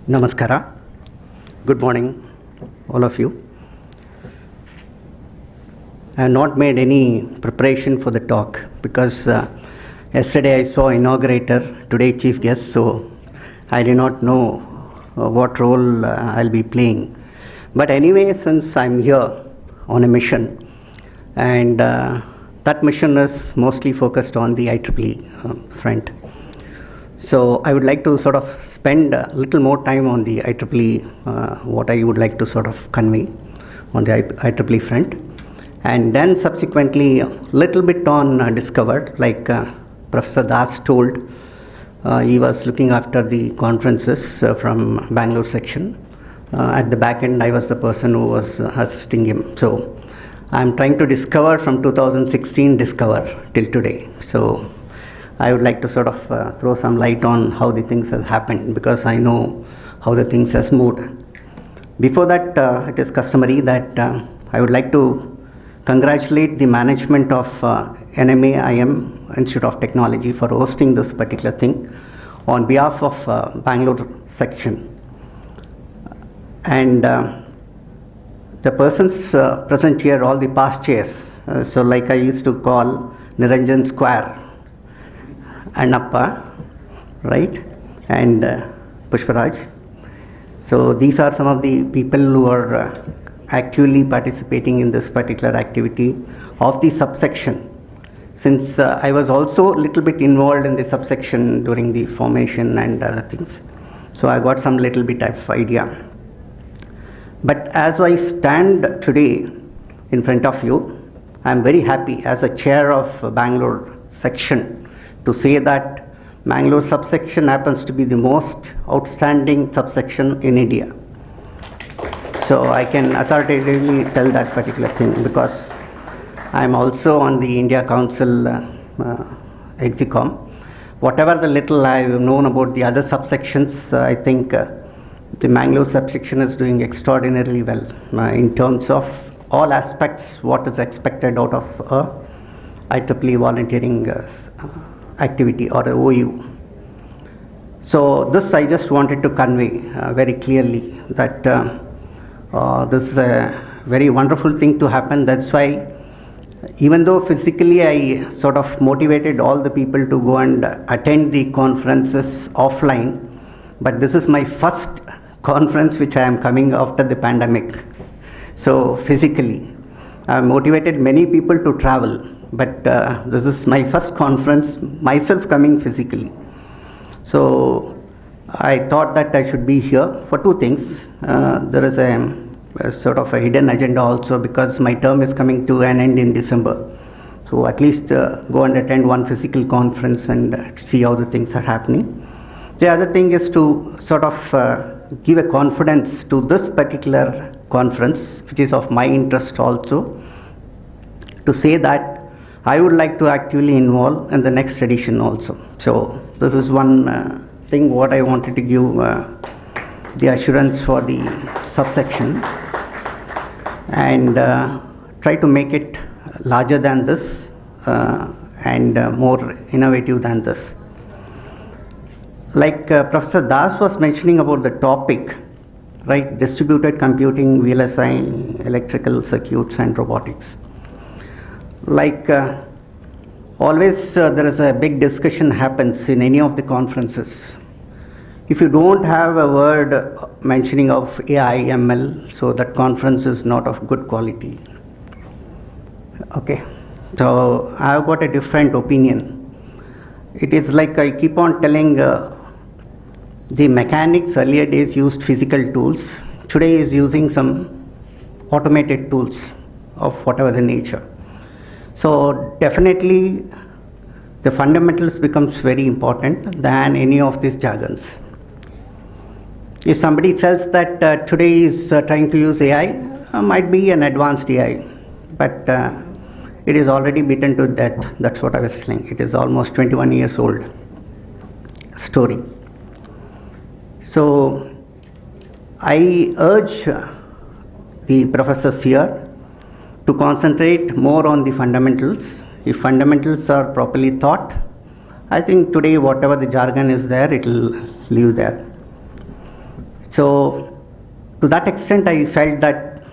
Namaskara. Good morning, all of you. I have not made any preparation for the talk because yesterday I saw inaugurator, today chief guest, so I did not know what role I'll be playing. But anyway, since I'm here on a mission, and that mission is mostly focused on the IEEE front. So I would like to sort of spend a little more time on the IEEE, what I would like to sort of convey on the IEEE front, and then subsequently a little bit on Discover, like Professor Das told. He was looking after the conferences from Bangalore section. At the back end, I was the person who was assisting him. So I'm trying to discover from 2016 Discover till today. So I would like to sort of throw some light on how the things have happened, because I know how the things has moved. Before that, it is customary that I would like to congratulate the management of NMA Institute of Technology for hosting this particular thing on behalf of Bangalore section. And the persons present here, all the past chairs, so like I used to call Niranjan Square, Annappa, right, and Pushparaj. So these are some of the people who are actively participating in this particular activity of the subsection. Since I was also a little bit involved in the subsection during the formation and other things, so I got some little bit of idea. But as I stand today in front of you, I am very happy as a chair of Bangalore section to say that Bangalore subsection happens to be the most outstanding subsection in India. So I can authoritatively tell that particular thing because I am also on the India Council Execom. Whatever the little I have known about the other subsections, I think the Mangalore subsection is doing extraordinarily well in terms of all aspects what is expected out of a IEEE volunteering activity or a OU. So this I just wanted to convey very clearly that this is a very wonderful thing to happen. That's why even though physically I sort of motivated all the people to go and attend the conferences offline, but this is my first conference which I am coming after the pandemic. So physically, I have motivated many people to travel, but this is my first conference, myself coming physically. So I thought that I should be here for two things. There is a sort of a hidden agenda also because my term is coming to an end in December. So at least go and attend one physical conference and see how the things are happening. The other thing is to sort of give a confidence to this particular conference, which is of my interest also, to say that I would like to actively involve in the next edition also. So this is one thing what I wanted to give the assurance for the subsection and try to make it larger than this and more innovative than this. Like Professor Das was mentioning about the topic, right? Distributed computing, VLSI, electrical circuits and robotics. Like always there is a big discussion happens in any of the conferences. If you don't have a word mentioning of AI, ML, so that conference is not of good quality. Okay, so I have got a different opinion. It is like I keep on telling the mechanics earlier days used physical tools, today is using some automated tools of whatever the nature. So definitely the fundamentals becomes very important than any of these jargons. If somebody says that today is trying to use AI, might be an advanced AI, but it is already beaten to death. That's what I was saying. It is almost 21 years old story. So I urge the professors here to concentrate more on the fundamentals. If fundamentals are properly taught, I think today whatever the jargon is there, it will leave there. So to that extent, I felt that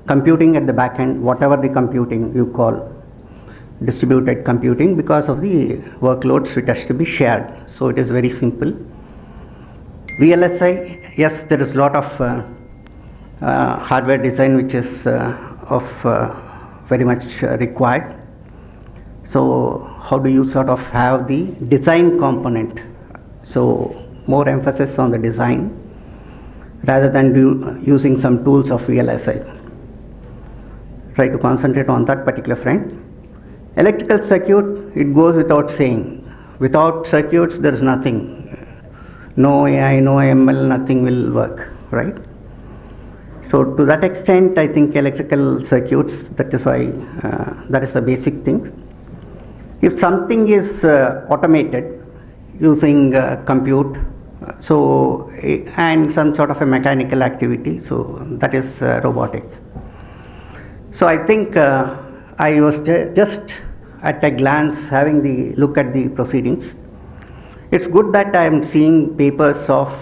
computing at the back end, whatever the computing you call distributed computing, because of the workloads which has to be shared. So it is very simple. VLSI, yes, there is a lot of hardware design which is very much required. So how do you sort of have the design component? So more emphasis on the design rather than using some tools of VLSI. Try to concentrate on that particular front. Electrical circuit, it goes without saying. Without circuits, there is nothing. No AI, no ML, nothing will work, right? So to that extent, I think electrical circuits, that is why, that is the basic thing. If something is automated using compute, so and some sort of a mechanical activity, so that is robotics. So I think I was just at a glance having the look at the proceedings. It's good that I am seeing papers of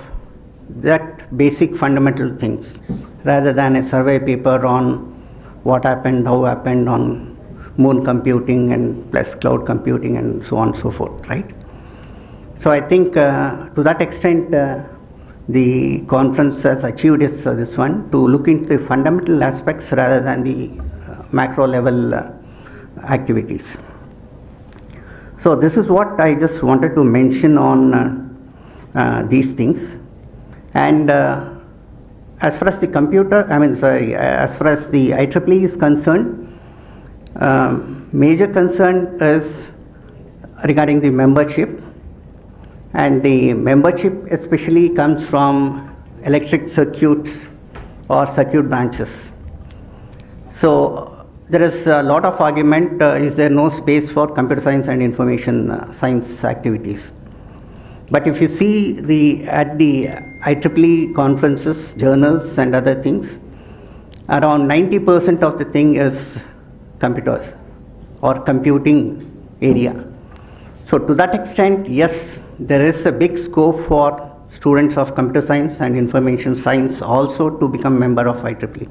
that basic fundamental things rather than a survey paper on what happened, how happened on moon computing and plus cloud computing and so on and so forth, right? So I think to that extent the conference has achieved this one, to look into the fundamental aspects rather than the macro level activities. So this is what I just wanted to mention on these things. And as far as the as far as the IEEE is concerned, major concern is regarding the membership, and the membership especially comes from electric circuits or circuit branches. So there is a lot of argument, is there no space for computer science and information science activities? But if you see at the IEEE conferences, journals and other things, around 90% of the thing is computers or computing area. So to that extent, yes, there is a big scope for students of computer science and information science also to become member of IEEE.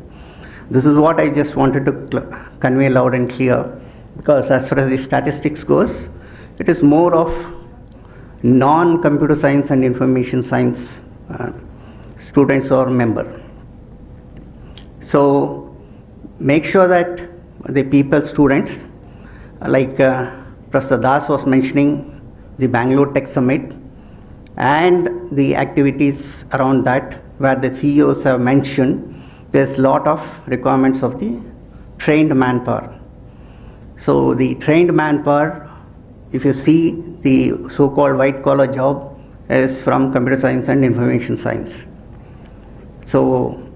This is what I just wanted to convey loud and clear, because as far as the statistics goes, it is more of non-computer science and information science students or member. So make sure that the students, like Professor Das was mentioning, the Bangalore Tech Summit and the activities around that, where the CEOs have mentioned there's a lot of requirements of the trained manpower. So the trained manpower, if you see the so-called white-collar job, is from computer science and information science. So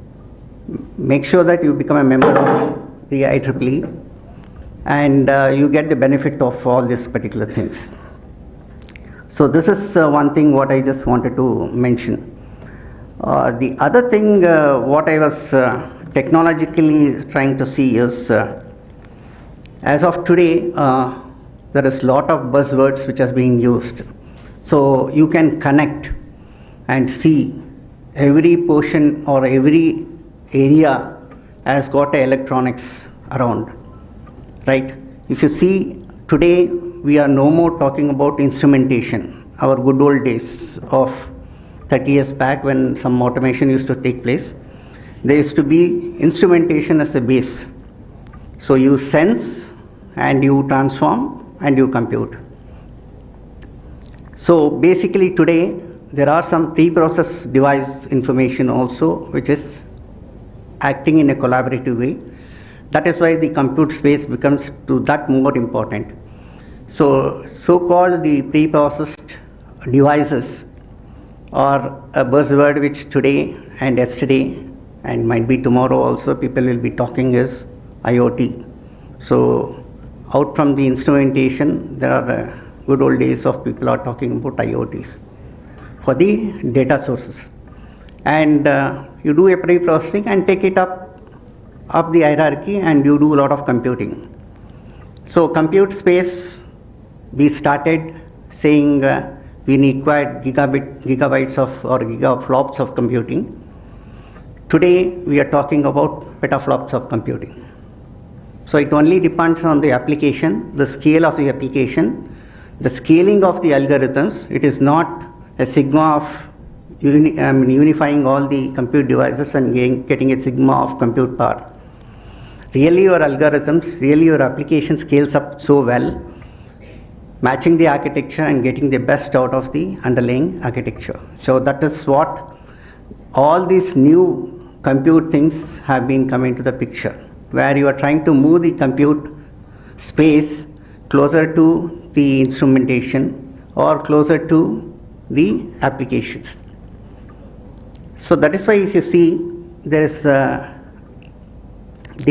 make sure that you become a member of the IEEE and you get the benefit of all these particular things. So this is one thing what I just wanted to mention. The other thing what I was technologically trying to see is, as of today, there is a lot of buzzwords which are being used. So you can connect and see every portion or every area has got electronics around, right? If you see today, we are no more talking about instrumentation. Our good old days of 30 years back, when some automation used to take place, there used to be instrumentation as a base. So you sense and you transform and you compute. So basically today there are some pre-process device information also which is acting in a collaborative way. That is why the compute space becomes to that more important. So-called the pre-processed devices are a buzzword which today and yesterday and might be tomorrow also people will be talking is IoT. So out from the instrumentation, there are the good old days of people are talking about IoTs for the data sources. And you do a pre-processing and take it up the hierarchy and you do a lot of computing. So compute space, we started saying we required gigabytes of or gigaflops of computing. Today we are talking about petaflops of computing. So it only depends on the application, the scale of the application, the scaling of the algorithms. It is not a sigma of unifying all the compute devices and getting a sigma of compute power. Really your algorithms, really your application scales up so well, matching the architecture and getting the best out of the underlying architecture. So that is what all these new compute things have been coming to the picture, where you are trying to move the compute space closer to the instrumentation or closer to the applications. So that is why if you see there is the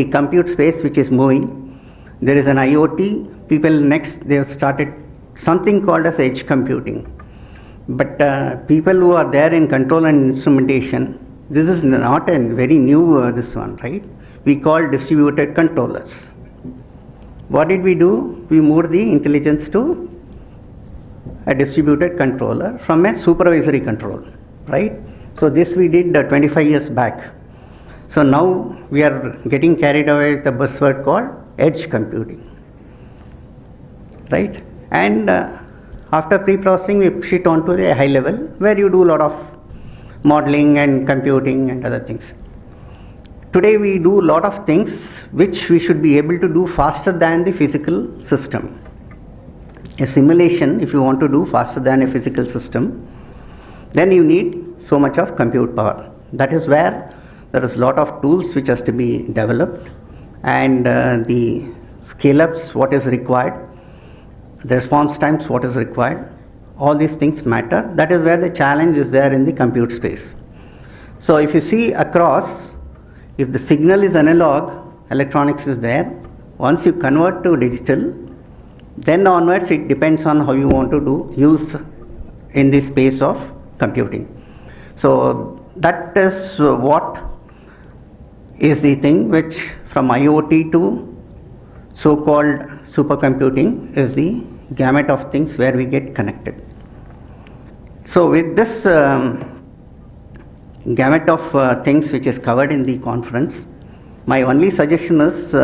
compute space which is moving, there is an IoT, people next they have started something called as edge computing. But people who are there in control and instrumentation, this is not a very new this one, right? We call distributed controllers. What did we do? We moved the intelligence to a distributed controller from a supervisory control, right? So this we did 25 years back. So now we are getting carried away with the buzzword called edge computing, right? And after pre-processing, we push it on to the high level where you do a lot of modeling and computing and other things. Today we do a lot of things which we should be able to do faster than the physical system. A simulation, if you want to do faster than a physical system, then you need so much of compute power. That is where there is a lot of tools which has to be developed, and the scale-ups, what is required, the response times, what is required, all these things matter. That is where the challenge is there in the compute space. So if you see across, if the signal is analog, electronics is there. Once you convert to digital, then onwards it depends on how you want to use in the space of computing. So that is what is the thing which from IoT to so-called supercomputing is the gamut of things where we get connected. So with this gamut of things which is covered in the conference, my only suggestion is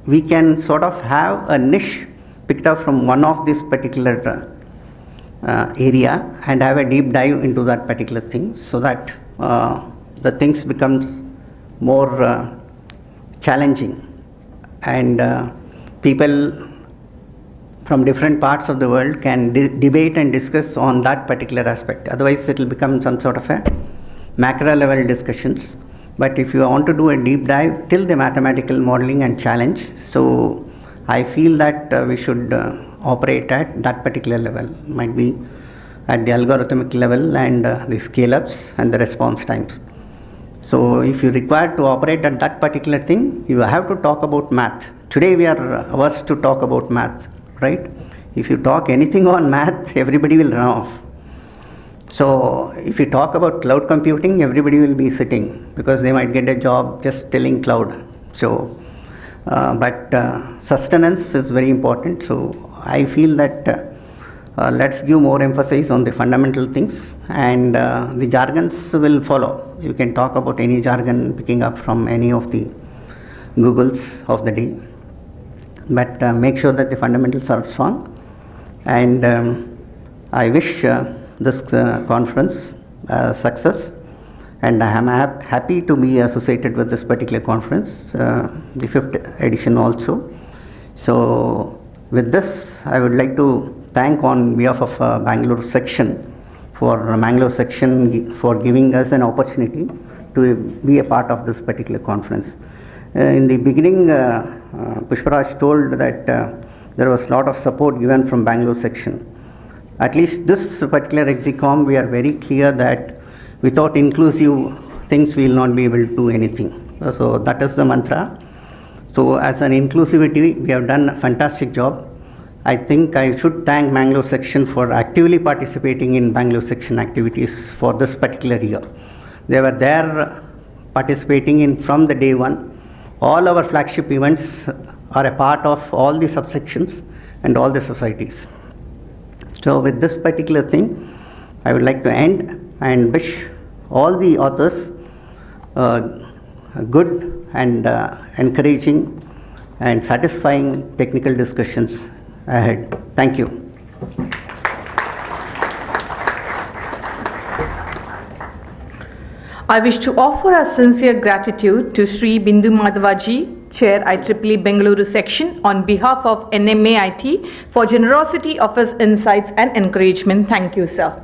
we can sort of have a niche picked up from one of this particular area and have a deep dive into that particular thing, so that the things becomes more challenging, and people from different parts of the world can debate and discuss on that particular aspect. Otherwise it will become some sort of a macro level discussions. But if you want to do a deep dive till the mathematical modeling and challenge, so I feel that we should operate at that particular level, might be at the algorithmic level and the scale-ups and the response times. So if you require to operate at that particular thing, you have to talk about math. Today we are averse to talk about math, right? If you talk anything on math, everybody will run off. So if you talk about cloud computing, everybody will be sitting because they might get a job just telling cloud. So, but sustenance is very important. So I feel that let's give more emphasis on the fundamental things, and the jargons will follow. You can talk about any jargon picking up from any of the Googles of the day, but make sure that the fundamentals are strong. And I wish this conference success, and I am happy to be associated with this particular conference, the 5th edition also. So with this, I would like to thank on behalf of Bangalore section for giving us an opportunity to be a part of this particular conference. In the beginning, Pushparaj told that there was a lot of support given from Bangalore section. At least this particular Exicom, we are very clear that without inclusive things we will not be able to do anything. So that is the mantra. So as an inclusivity, we have done a fantastic job. I think I should thank Bangalore section for actively participating in Bangalore section activities for this particular year. They were there participating in from the day one. All our flagship events are a part of all the subsections and all the societies. So with this particular thing, I would like to end and wish all the authors good and encouraging and satisfying technical discussions ahead. Thank you. I wish to offer our sincere gratitude to Sri Bindu Madhavaji, Chair IEEE Bengaluru Section, on behalf of NMAIT for generosity of his insights and encouragement. Thank you, sir.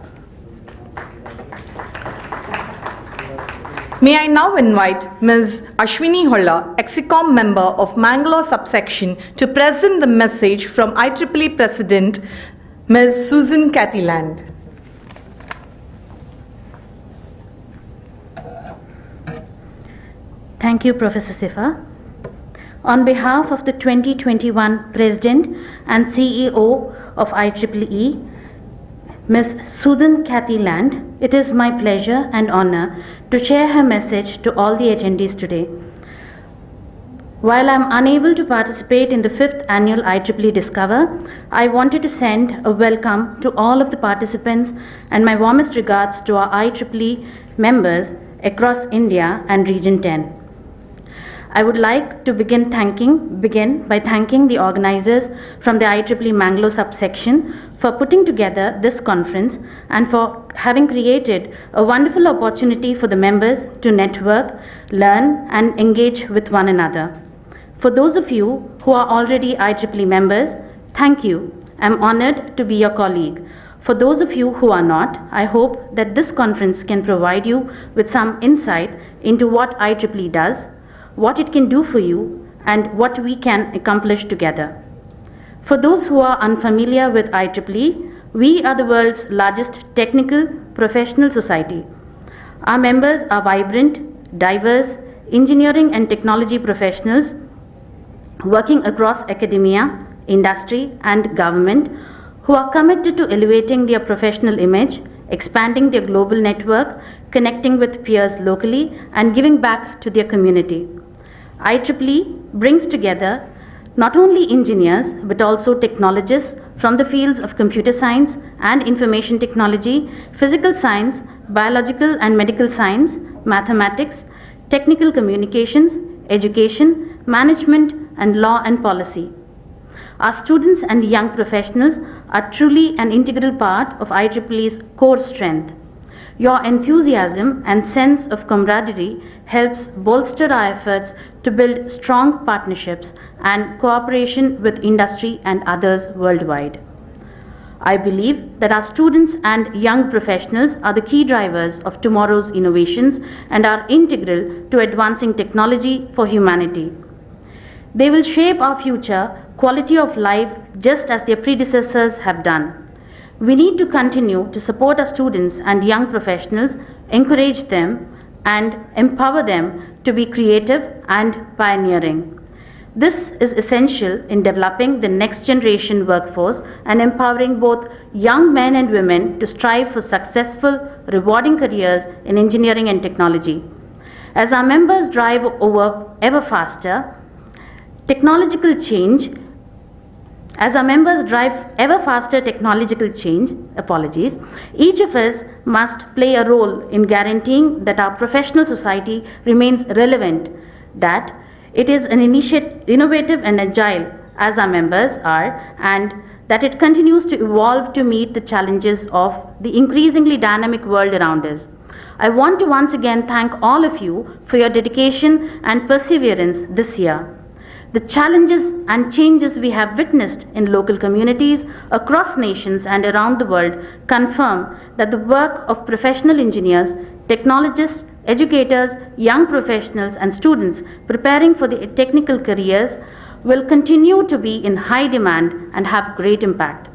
May I now invite Ms. Ashwini Holla, Exicom member of Mangalore subsection, to present the message from IEEE President Ms. Susan Cathyland. Thank you, Professor Sifa. On behalf of the 2021 President and CEO of IEEE, Ms. Susan Cathyland, it is my pleasure and honor to share her message to all the attendees today. While I am unable to participate in the 5th annual IEEE Discover, I wanted to send a welcome to all of the participants and my warmest regards to our IEEE members across India and Region 10. I would like to begin by thanking the organizers from the IEEE Mangalore subsection for putting together this conference and for having created a wonderful opportunity for the members to network, learn, and engage with one another. For those of you who are already IEEE members, thank you. I'm honored to be your colleague. For those of you who are not, I hope that this conference can provide you with some insight into what IEEE does, what it can do for you, and what we can accomplish together. For those who are unfamiliar with IEEE, we are the world's largest technical professional society. Our members are vibrant, diverse, engineering and technology professionals working across academia, industry, and government who are committed to elevating their professional image, expanding their global network, connecting with peers locally, and giving back to their community. IEEE brings together not only engineers but also technologists from the fields of computer science and information technology, physical science, biological and medical science, mathematics, technical communications, education, management, and law and policy. Our students and young professionals are truly an integral part of IEEE's core strength. Your enthusiasm and sense of camaraderie helps bolster our efforts to build strong partnerships and cooperation with industry and others worldwide. I believe that our students and young professionals are the key drivers of tomorrow's innovations and are integral to advancing technology for humanity. They will shape our future quality of life just as their predecessors have done. We need to continue to support our students and young professionals, encourage them, and empower them to be creative and pioneering. This is essential in developing the next generation workforce and empowering both young men and women to strive for successful, rewarding careers in engineering and technology. As our members drive ever faster technological change, each of us must play a role in guaranteeing that our professional society remains relevant, that it is an innovative and agile as our members are, and that it continues to evolve to meet the challenges of the increasingly dynamic world around us. I want to once again thank all of you for your dedication and perseverance this year. The challenges and changes we have witnessed in local communities across nations and around the world confirm that the work of professional engineers, technologists, educators, young professionals, and students preparing for the technical careers will continue to be in high demand and have great impact.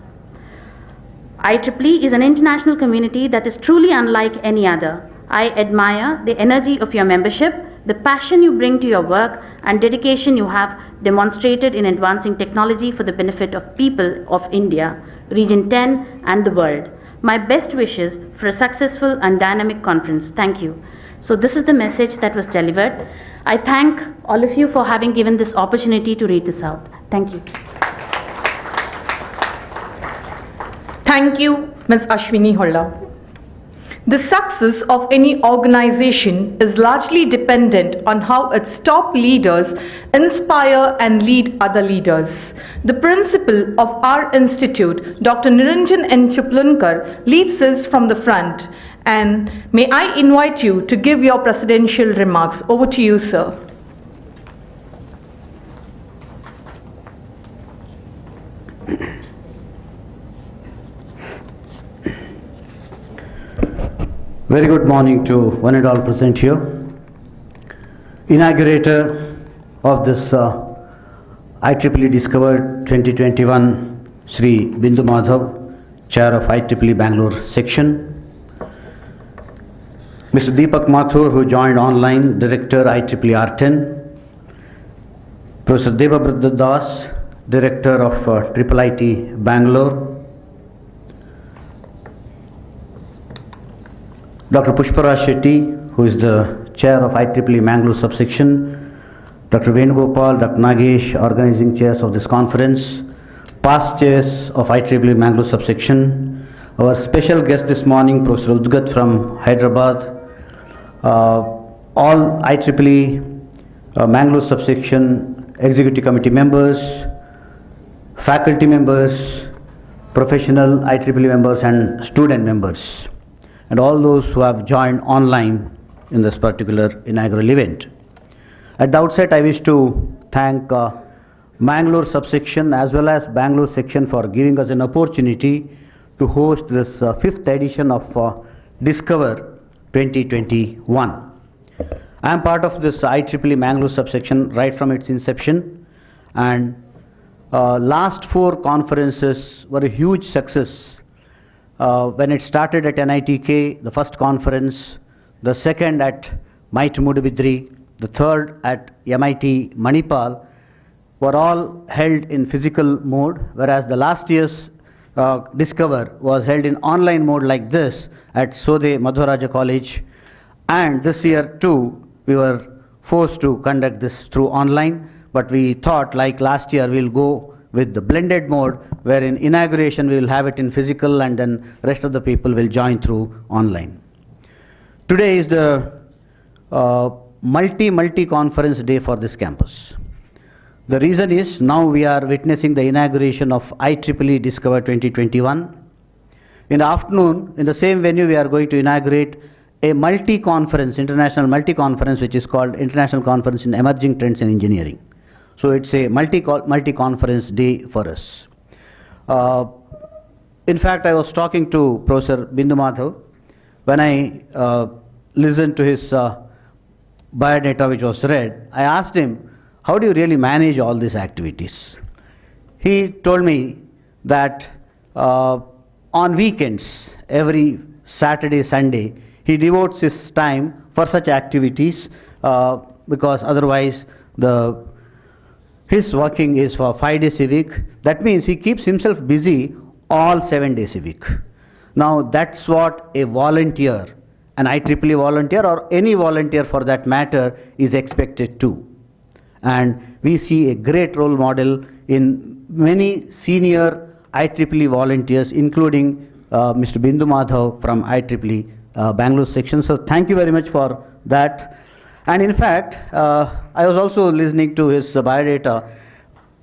IEEE is an international community that is truly unlike any other. I admire the energy of your membership, the passion you bring to your work, and dedication you have demonstrated in advancing technology for the benefit of people of India, Region 10, and the world. My best wishes for a successful and dynamic conference. Thank you. So this is the message that was delivered. I thank all of you for having given this opportunity to read this out. Thank you. Thank you, Ms. Ashwini Holla. The success of any organization is largely dependent on how its top leaders inspire and lead other leaders. The principal of our institute, Dr. Niranjan N. Chuplunkar, leads us from the front. And may I invite you to give your presidential remarks. Over to you, sir. Very good morning to one and all present here. Inaugurator of this IEEE Discover 2021, Sri Bindu Madhav, Chair of IEEE Bangalore Section. Mr. Deepak Mathur, who joined online, Director IEEE R10. Professor Debabrata Das, Director of IIIT Bangalore. Dr. Pushparaj Shetty, who is the Chair of IEEE Mangalore Subsection, Dr. Venugopal, Dr. Nagesh, organizing chairs of this conference, past chairs of IEEE Mangalore Subsection, our special guest this morning, Professor Udgat from Hyderabad, all IEEE Mangalore Subsection Executive Committee members, faculty members, professional IEEE members and student members, and all those who have joined online in this particular inaugural event. At the outset, I wish to thank Mangalore subsection as well as Bangalore section for giving us an opportunity to host this fifth edition of Discover 2021. I am part of this IEEE Mangalore subsection right from its inception, and last 4 conferences were a huge success. When it started at NITK, the first conference, the second at MIT Mudabidri, the third at MIT Manipal, were all held in physical mode, whereas the last year's Discover was held in online mode like this at Sode Madhuraja College, and this year too we were forced to conduct this through online, but we thought, like last year, we'll go with the blended mode, where in inauguration we will have it in physical and then rest of the people will join through online. Today is the multi conference day for this campus. The reason is now we are witnessing the inauguration of IEEE Discover 2021. In the afternoon, in the same venue, we are going to inaugurate a multi-conference, international multi-conference, which is called International Conference in Emerging Trends in Engineering. So it's a multi-conference day for us. In fact, I was talking to Professor Bindu Madhav when I listened to his biodata which was read. I asked him, how do you really manage all these activities? He told me that on weekends, every Saturday, Sunday, he devotes his time for such activities because otherwise his working is for 5 days a week. That means he keeps himself busy all 7 days a week. Now that's what a volunteer, an IEEE volunteer or any volunteer for that matter, is expected to. And we see a great role model in many senior IEEE volunteers, including Mr. Bindu Madhav from IEEE Bangalore section. So thank you very much for that. And in fact, I was also listening to his biodata.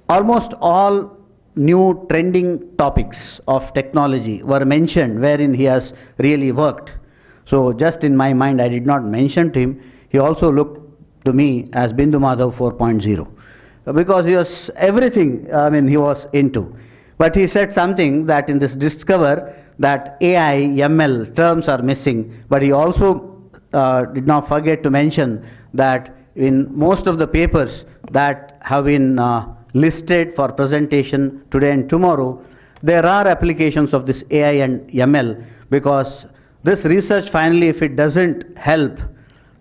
Almost all new trending topics of technology were mentioned wherein he has really worked. So just in my mind, I did not mention to him. He also looked to me as Bindu Madhav 4.0 because he was everything, he was into. But he said something that in this Discover that AI, ML terms are missing, but he also did not forget to mention that in most of the papers that have been listed for presentation today and tomorrow, there are applications of this AI and ML, because this research finally, if it doesn't help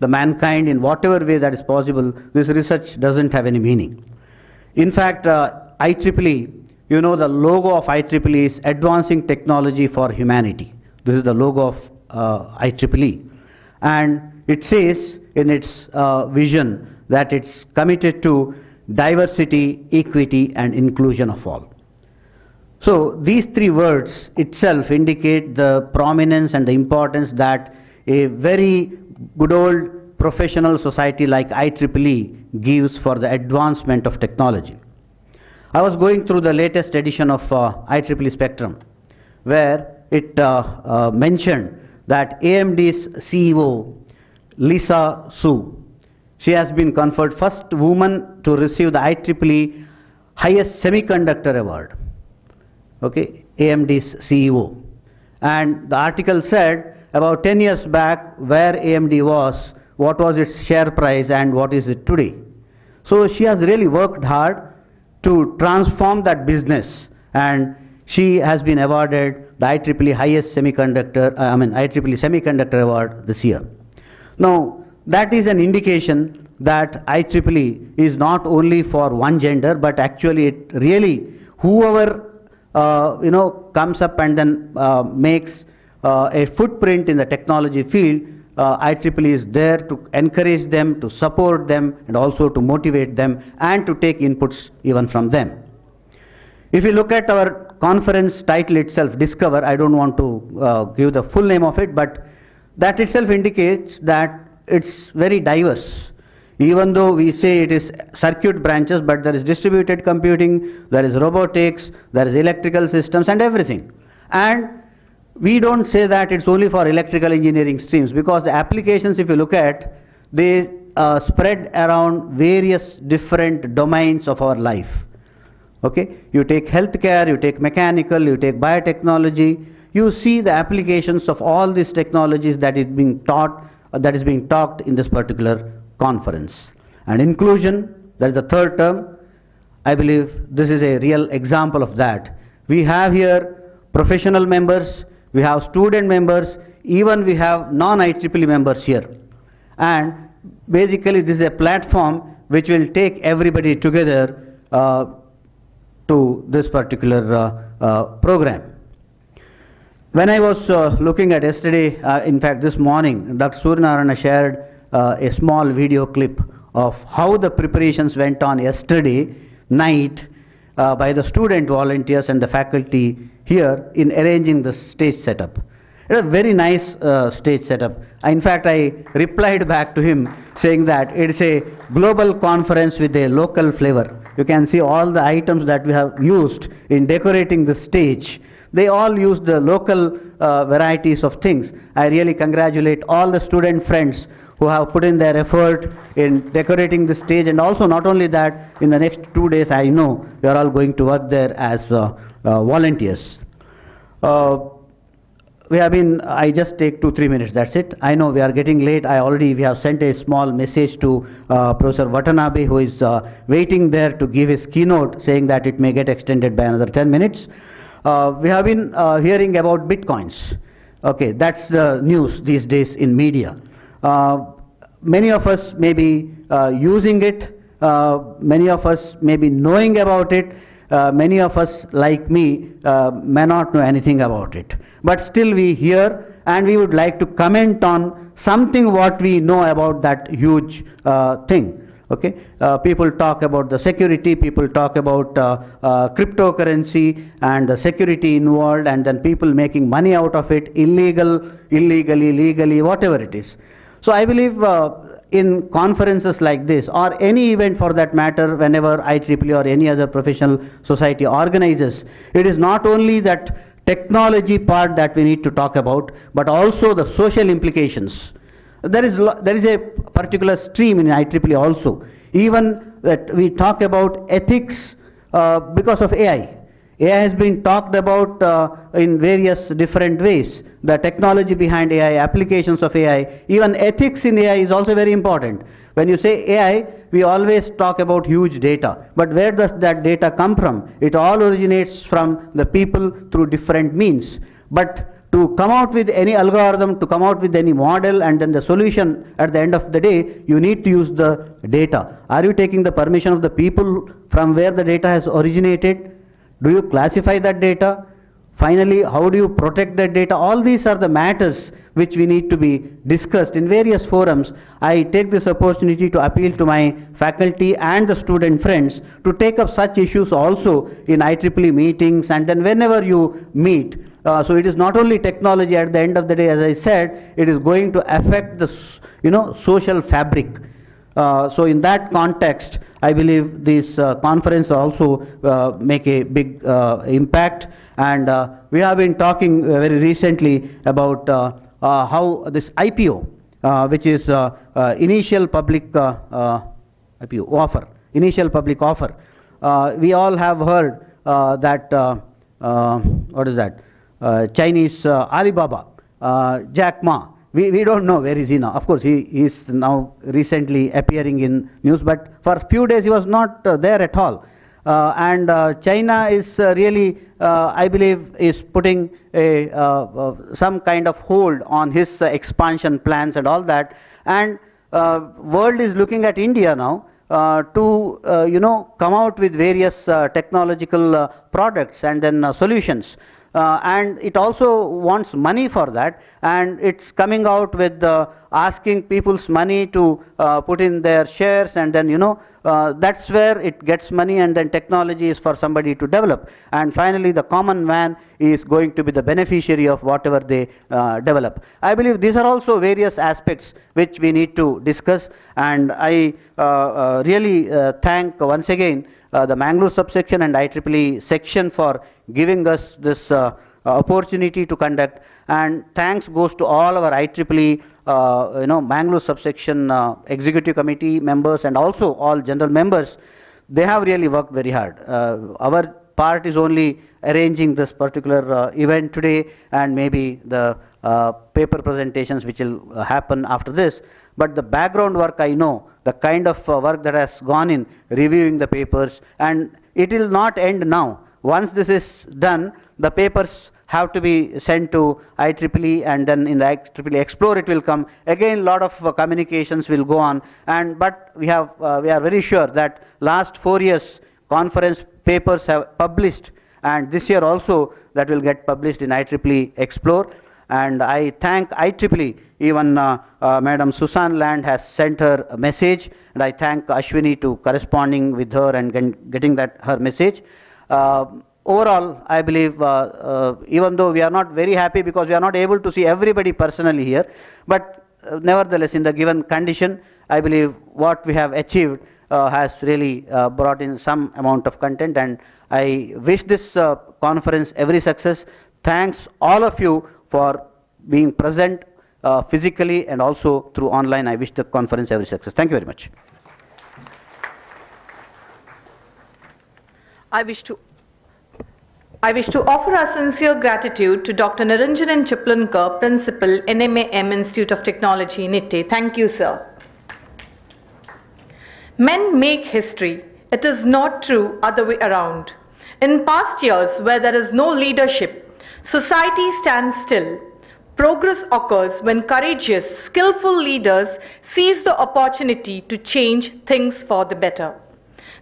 the mankind in whatever way that is possible, this research doesn't have any meaning. In fact, IEEE, you know, the logo of IEEE is Advancing Technology for Humanity. This is the logo of IEEE. And it says in its vision that it's committed to diversity, equity, and inclusion of all. So these 3 words itself indicate the prominence and the importance that a very good old professional society like IEEE gives for the advancement of technology. I was going through the latest edition of IEEE Spectrum, where it mentioned that AMD's CEO, Lisa Su, she has been conferred first woman to receive the IEEE highest semiconductor award. Okay, AMD's CEO. And the article said about 10 years back where AMD was, what was its share price and what is it today. So she has really worked hard to transform that business, and she has been awarded the IEEE highest semiconductor, IEEE Semiconductor Award this year. Now, that is an indication that IEEE is not only for one gender, but actually it really, whoever comes up and then makes a footprint in the technology field, IEEE is there to encourage them, to support them, and also to motivate them, and to take inputs even from them. If you look at our conference title itself, Discover, I don't want to give the full name of it, but that itself indicates that it's very diverse. Even though we say it is circuit branches, but there is distributed computing, there is robotics, there is electrical systems and everything. And we don't say that it's only for electrical engineering streams, because the applications, if you look at, they spread around various different domains of our life. Okay, you take healthcare, you take mechanical, you take biotechnology, you see the applications of all these technologies that is being taught, that is being talked in this particular conference. And inclusion, that is the third term. I believe this is a real example of that. We have here professional members, we have student members, even we have non-IEEE members here. And basically this is a platform which will take everybody together to this particular program. When I was looking at yesterday, in fact this morning, Dr. Suryanarayana shared a small video clip of how the preparations went on yesterday night by the student volunteers and the faculty here in arranging the stage setup. It was a very nice stage setup. In fact, I replied back to him saying that it is a global conference with a local flavor. You can see all the items that we have used in decorating the stage. They all use the local varieties of things. I really congratulate all the student friends who have put in their effort in decorating the stage, and also not only that, in the next 2 days I know you are all going to work there as volunteers. I just take 2-3 minutes, that's it. I know we are getting late. We have sent a small message to Professor Watanabe, who is waiting there to give his keynote, saying that it may get extended by another 10 minutes. We have been hearing about bitcoins. Okay, that's the news these days in media. Many of us may be using it, many of us may be knowing about it, many of us like me may not know anything about it. But still we hear, and we would like to comment on something what we know about that huge thing. Okay, people talk about the security, people talk about cryptocurrency and the security involved, and then people making money out of it, illegally, legally, whatever it is. So I believe in conferences like this, or any event for that matter, whenever IEEE or any other professional society organizes, it is not only that technology part that we need to talk about, but also the social implications. There is a particular stream in IEEE also. Even that we talk about ethics because of AI. AI has been talked about in various different ways. The technology behind AI, applications of AI, even ethics in AI is also very important. When you say AI, we always talk about huge data. But where does that data come from? It all originates from the people through different means. But to come out with any algorithm, to come out with any model, and then the solution at the end of the day, you need to use the data. Are you taking the permission of the people from where the data has originated? Do you classify that data? Finally, how do you protect that data? All these are the matters which we need to be discussed in various forums. I take this opportunity to appeal to my faculty and the student friends to take up such issues also in IEEE meetings, and then whenever you meet. So it is not only technology. At the end of the day, as I said, it is going to affect the social fabric. So in that context, I believe this conference also make a big impact. And we have been talking very recently about how this IPO, which is initial public IPO offer, initial public offer. We all have heard that what is that? Chinese Alibaba, Jack Ma. We don't know where is he now. Of course, he is now recently appearing in news, but for a few days he was not there at all. And China is really, I believe, is putting some kind of hold on his expansion plans and all that. And world is looking at India now to come out with various technological products and then solutions. And it also wants money for that, and it's coming out with asking people's money to put in their shares, and then that's where it gets money, and then technology is for somebody to develop, and finally the common man is going to be the beneficiary of whatever they develop. I believe these are also various aspects which we need to discuss, and I really thank once again the Mangalore subsection and IEEE section for giving us this opportunity to conduct, and thanks goes to all our IEEE Mangalore subsection executive committee members and also all general members. They have really worked very hard. Our part is only arranging this particular event today and maybe the paper presentations which will happen after this. But the background work, I know, the kind of work that has gone in reviewing the papers, and it will not end now. Once this is done, the papers have to be sent to IEEE, and then in the IEEE Explore it will come. Again, lot of communications will go on, but we are very sure that last 4 years conference papers have published, and this year also that will get published in IEEE Explore. And I thank IEEE, even Madam Susan Land has sent her a message, and I thank Ashwini to corresponding with her and getting that her message. Overall, I believe, even though we are not very happy because we are not able to see everybody personally here, but nevertheless, in the given condition, I believe what we have achieved has really brought in some amount of content, and I wish this conference every success. Thanks all of you for being present physically and also through online. I wish the conference every success. Thank you very much. I wish to offer our sincere gratitude to Dr. Niranjanan Chiplankar, Principal, NMAM Institute of Technology, NITTE. Thank you, sir. Men make history. It is not true other way around. In past years, where there is no leadership, society stands still. Progress occurs when courageous, skillful leaders seize the opportunity to change things for the better.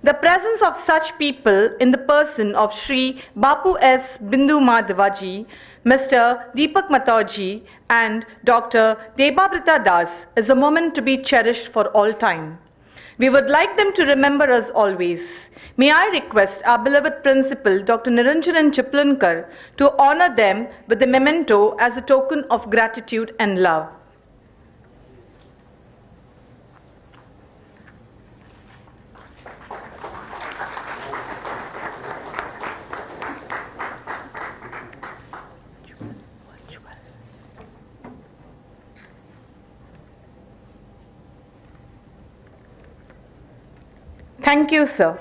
The presence of such people in the person of Shri Bapu S. Bindu Madhavaji, Mr. Deepak Mathurji and Dr. Debabrata Das is a moment to be cherished for all time. We would like them to remember us always. May I request our beloved Principal, Dr. Niranjanan Chiplankar, to honor them with the memento as a token of gratitude and love. Thank you, sir.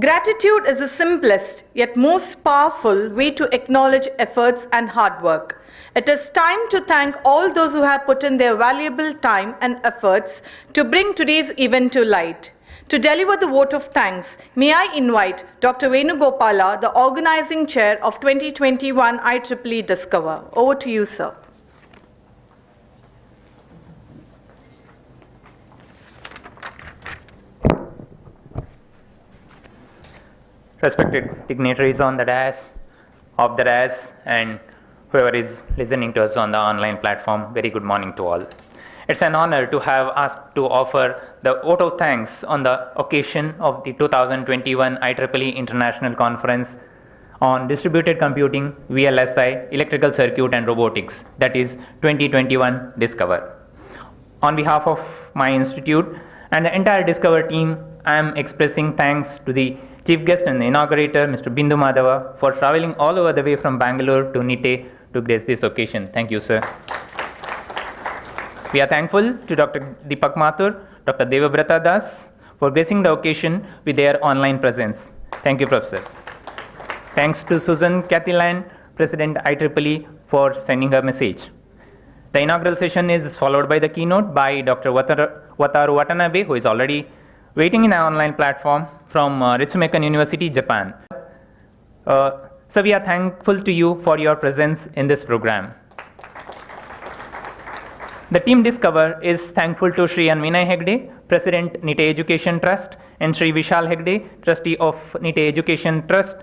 Gratitude is the simplest yet most powerful way to acknowledge efforts and hard work. It is time to thank all those who have put in their valuable time and efforts to bring today's event to light. To deliver the vote of thanks, may I invite Dr. Venugopala, the Organizing Chair of 2021 IEEE Discover. Over to you, sir. Respected dignitaries on the dais, off the dais, and whoever is listening to us on the online platform, very good morning to all. It's an honor to have asked to offer the vote of thanks on the occasion of the 2021 IEEE International Conference on Distributed Computing, VLSI, Electrical Circuit and Robotics, that is 2021 Discover. On behalf of my institute and the entire Discover team, I am expressing thanks to the Chief Guest and the inaugurator, Mr. Bindu Madhava, for traveling all over the way from Bangalore to NITTE to grace this occasion. Thank you, sir. We are thankful to Dr. Deepak Mathur, Dr. Debabrata Das for gracing the occasion with their online presence. Thank you, professors. Thanks to Susan Cathyland, President IEEE, for sending her message. The inaugural session is followed by the keynote by Dr. Wataru Watanabe, who is already waiting in our online platform from Ritsumeikan University, Japan. So we are thankful to you for your presence in this program. The team Discover is thankful to Shri Anvinay Hegde, President, NITTE Education Trust, and Shri Vishal Hegde, Trustee of NITTE Education Trust,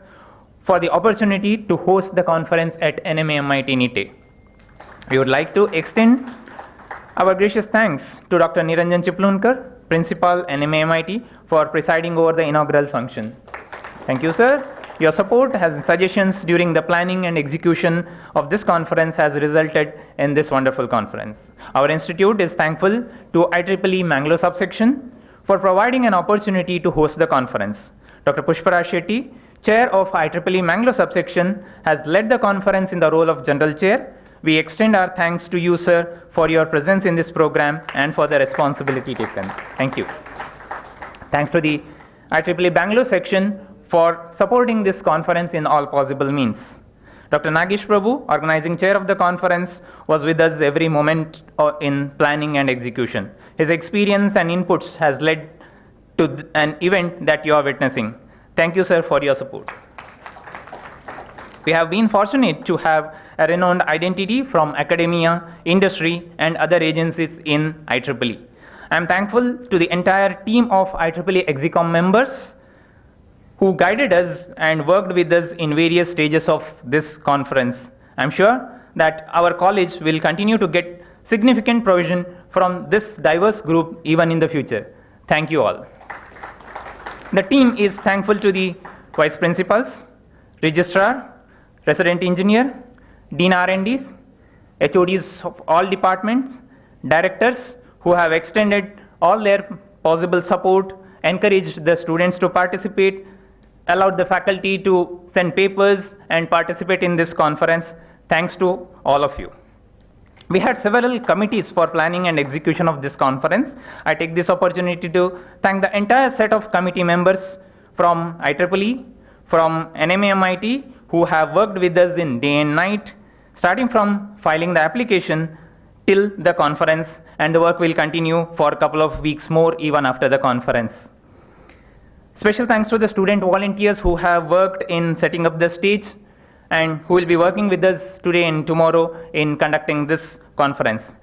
for the opportunity to host the conference at NMAMIT NITTE. We would like to extend our gracious thanks to Dr. Niranjan Chiplankar, Principal, NMAMIT, for presiding over the inaugural function. Thank you, sir. Your support and suggestions during the planning and execution of this conference has resulted in this wonderful conference. Our institute is thankful to IEEE Mangalore subsection for providing an opportunity to host the conference. Dr. Pushparaj Shetty, Chair of IEEE Mangalore subsection, has led the conference in the role of General Chair. We extend our thanks to you, sir, for your presence in this program and for the responsibility taken. Thank you. Thanks to the IEEE Bangalore section for supporting this conference in all possible means. Dr. Nagesh Prabhu, organizing chair of the conference, was with us every moment in planning and execution. His experience and inputs has led to an event that you are witnessing. Thank you, sir, for your support. We have been fortunate to have a renowned identity from academia, industry, and other agencies in IEEE. I am thankful to the entire team of IEEE Execom members who guided us and worked with us in various stages of this conference. I am sure that our college will continue to get significant provision from this diverse group even in the future. Thank you all. The team is thankful to the vice principals, registrar, resident engineer, dean R&Ds, HODs of all departments, directors who have extended all their possible support, encouraged the students to participate, allowed the faculty to send papers and participate in this conference. Thanks to all of you. We had several committees for planning and execution of this conference. I take this opportunity to thank the entire set of committee members from IEEE, from NMAMIT, who have worked with us in day and night, starting from filing the application till the conference, and the work will continue for a couple of weeks more even after the conference. Special thanks to the student volunteers who have worked in setting up the stage and who will be working with us today and tomorrow in conducting this conference.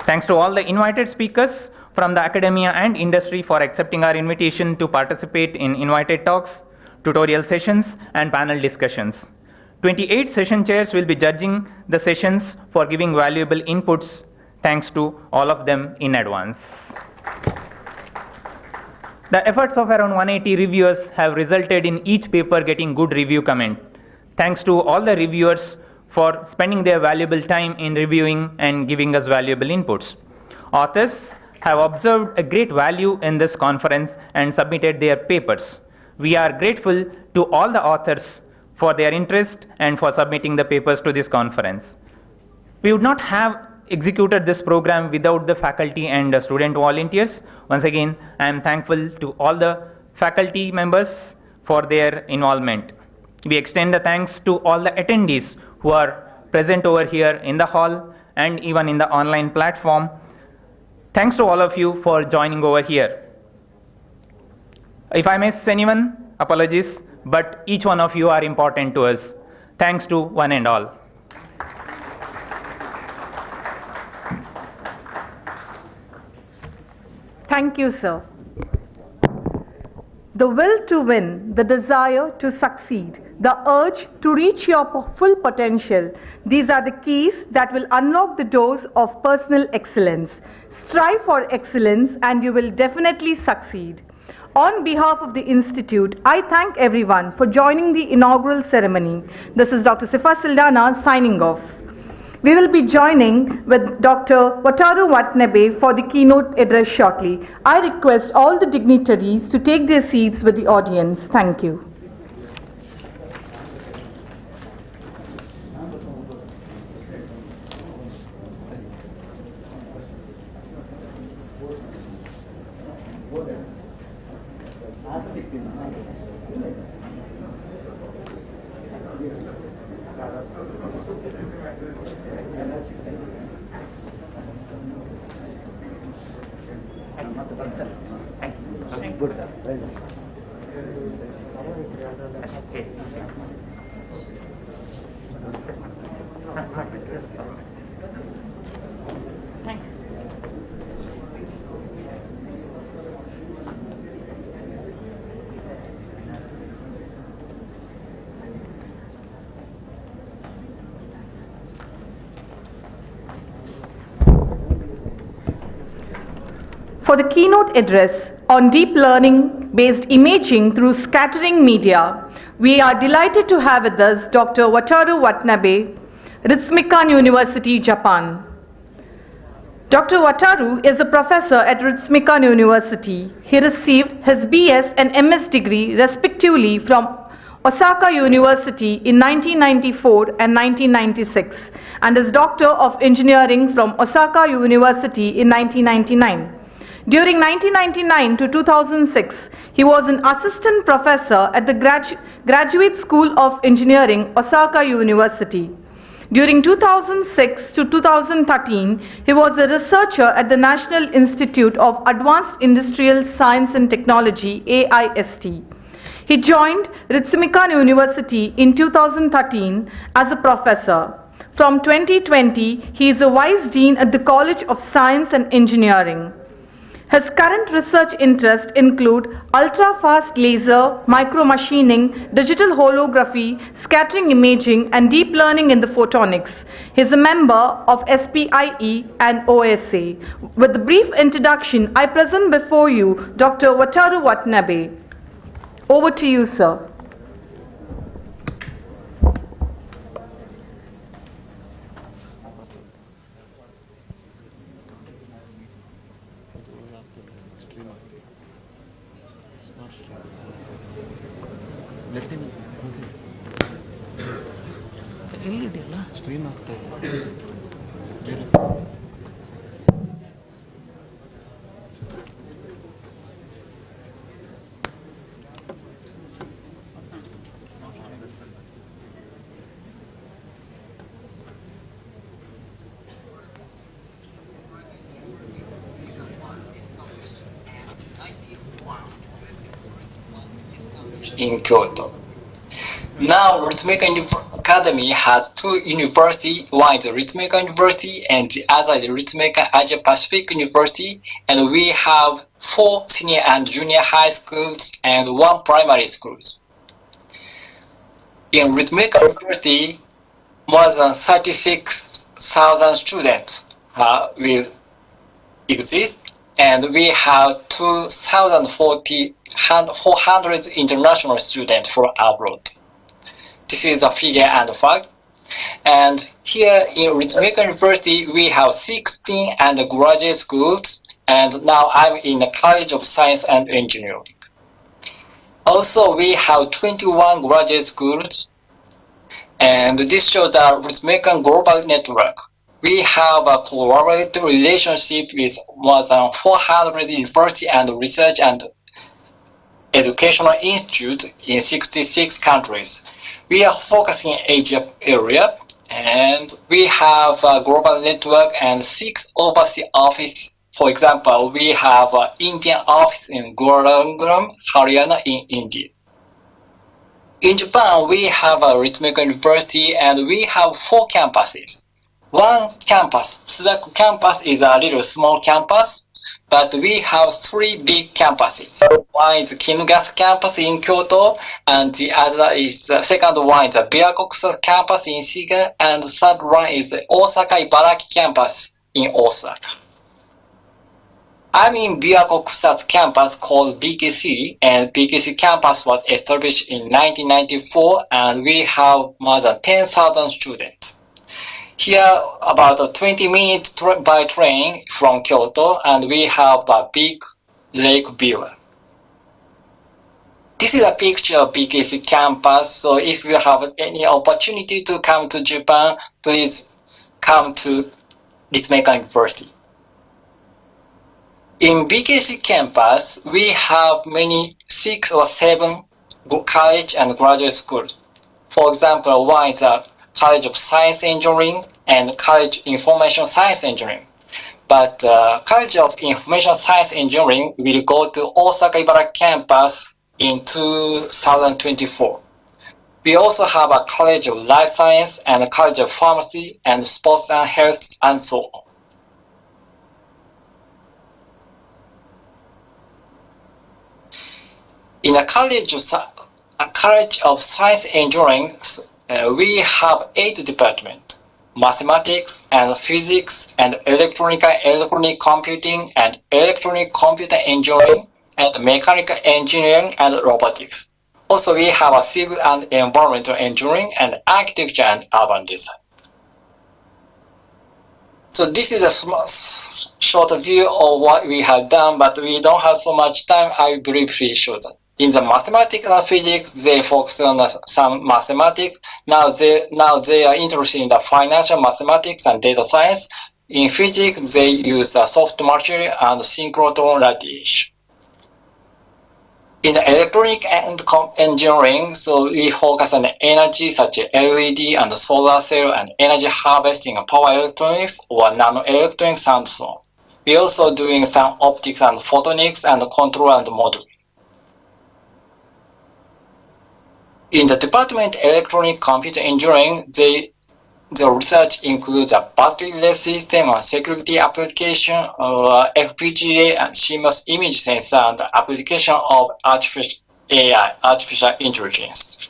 Thanks to all the invited speakers from the academia and industry for accepting our invitation to participate in invited talks, tutorial sessions, and panel discussions. 28 session chairs will be judging the sessions for giving valuable inputs. Thanks to all of them in advance. The efforts of around 180 reviewers have resulted in each paper getting good review comment. Thanks to all the reviewers for spending their valuable time in reviewing and giving us valuable inputs. Authors have observed a great value in this conference and submitted their papers. We are grateful to all the authors for their interest and for submitting the papers to this conference. We would not have executed this program without the faculty and student volunteers. Once again, I am thankful to all the faculty members for their involvement. We extend the thanks to all the attendees who are present over here in the hall and even in the online platform. Thanks to all of you for joining over here. If I miss anyone, apologies, but each one of you are important to us. Thanks to one and all. Thank you, sir. The will to win, the desire to succeed, the urge to reach your full potential, these are the keys that will unlock the doors of personal excellence. Strive for excellence and you will definitely succeed. On behalf of the Institute, I thank everyone for joining the inaugural ceremony. This is Dr. Sifa Sildana signing off. We will be joining with Dr. Wataru Watanabe for the keynote address shortly. I request all the dignitaries to take their seats with the audience. Thank you. For the keynote address on deep learning-based imaging through scattering media, we are delighted to have with us Dr. Wataru Watanabe, Ritsumeikan University, Japan. Dr. Wataru is a professor at Ritsumeikan University. He received his BS and MS degree respectively from Osaka University in 1994 and 1996 and is Doctor of Engineering from Osaka University in 1999. During 1999 to 2006, he was an assistant professor at the Graduate School of Engineering, Osaka University. During 2006 to 2013, he was a researcher at the National Institute of Advanced Industrial Science and Technology, AIST. He joined Ritsumeikan University in 2013 as a professor. From 2020, he is a Vice Dean at the College of Science and Engineering. His current research interests include ultra-fast laser, micromachining, digital holography, scattering imaging, and deep learning in the photonics. He is a member of SPIE and OSA. With a brief introduction, I present before you Dr. Wataru Watanabe. Over to you, sir. Stream ಆಗ್ತಾ ಇದೆ. In Kyoto. Now, Ritsumeikan Academy has two universities. One is the Ritsumeikan University and the other is the Ritsumeikan Asia Pacific University. And we have 4 senior and junior high schools and 1 primary schools. In Ritsumeikan University, more than 36,000 students will exist, and we have 2,400 international students from abroad. This is a figure and fact. And here in Ritsumeikan University, we have 16 undergraduate schools, and now I'm in the College of Science and Engineering. Also, we have 21 graduate schools, and this shows the Ritsumeikan Global Network. We have a collaborative relationship with more than 400 university and research and educational institutes in 66 countries. We are focusing in Asia area, and we have a global network and 6 overseas offices. For example, we have an Indian office in Gurugram, Haryana in India. In Japan, we have a Ritsumeikan University, and we have 4 campuses. One campus, Suzaku campus, is a little small campus, but we have 3 big campuses. One is Kinugasa campus in Kyoto, and the other is the second one is the Biakokusa campus in Shiga, and the third one is the Osaka Ibaraki campus in Osaka. I'm in Biakokusa's campus called BKC, and BKC campus was established in 1994, and we have more than 10,000 students. Here, about 20 minutes by train from Kyoto, and we have a big lake view. This is a picture of BKC campus, so if you have any opportunity to come to Japan, please come to Ritsumeikan University. In BKC campus, we have many 6 or 7 college and graduate schools. For example, one is a College of Science Engineering and College of Information Science Engineering. But College of Information Science Engineering will go to Osaka Ibaraki campus in 2024. We also have a College of Life Science and a College of Pharmacy and Sports and Health and so on. In a College of Science Engineering, we have 8 departments: mathematics and physics and electronic computing and electronic computer engineering and mechanical engineering and robotics. Also, we have a civil and environmental engineering and architecture and urban design. So this is a short view of what we have done, but we don't have so much time. I will briefly show that. In the mathematics and physics, they focus on some mathematics. Now they are interested in the financial mathematics and data science. In physics, they use soft material and synchrotron radiation. In electronic and engineering, so we focus on energy such as LED and solar cell and energy harvesting and power electronics or nanoelectronics and so on. We also doing some optics and photonics and control and modeling. In the department electronic computer engineering, the research includes a battery-less system and security application, FPGA and CMOS image sensor, and application of artificial AI, artificial intelligence,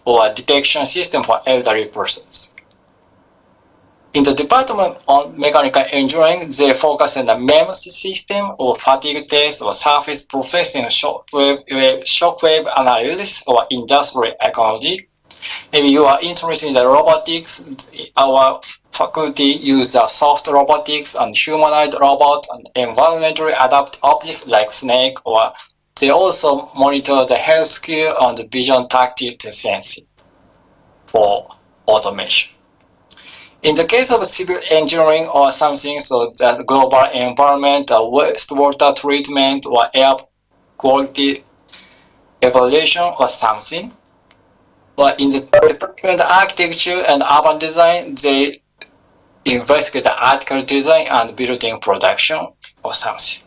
or detection system for elderly persons. In the department of mechanical engineering, they focus on the MEMS system or fatigue test or surface processing, shockwave analysis, or industrial ecology. Maybe you are interested in the robotics. Our faculty use soft robotics and humanoid robots and environmentally adapted objects like snake, or they also monitor the healthcare and vision tactile sensing for automation. In the case of civil engineering or something, so the global environment, wastewater treatment, or air quality evaluation or something. But in the department of architecture and urban design, they investigate the architectural design and building production or something.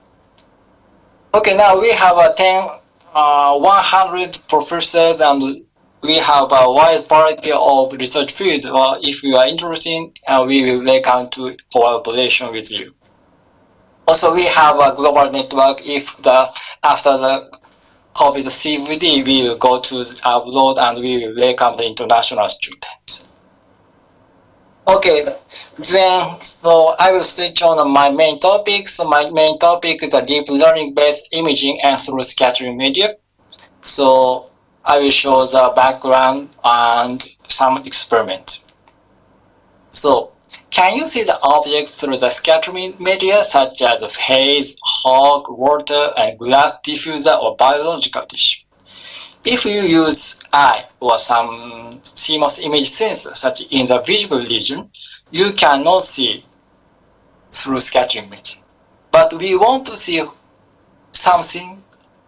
Okay, now we have 100 professors and we have a wide variety of research fields. Well, if you are interested, we will welcome to collaboration with you. Also, we have a global network. If after the COVID CVD, we will go to abroad and we will welcome the international students. Okay, then, so I will switch on my main topic. So my main topic is a deep learning based imaging and through scattering media. So I will show the background and some experiment. So can you see the object through the scattering media such as haze, fog, water, and glass diffuser or biological tissue? If you use eye or some CMOS image sensor such in the visible region, you cannot see through scattering media. But we want to see something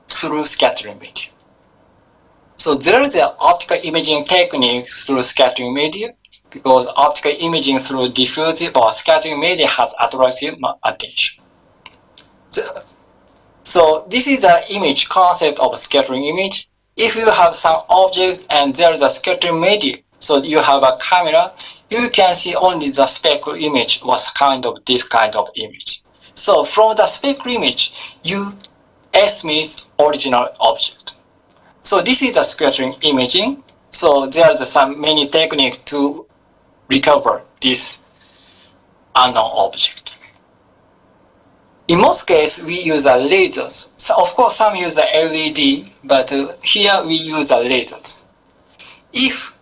through scattering media. So there is an optical imaging technique through scattering media, because optical imaging through diffusive or scattering media has attracted attention. So this is the image concept of scattering image. If you have some object and there is a scattering media, so you have a camera, you can see only the spectral image was kind of this kind of image. So from the spectral image, you estimate original object. So this is the scattering imaging. So there are many techniques to recover this unknown object. In most cases, we use lasers. So of course, some use LED, but here we use lasers. If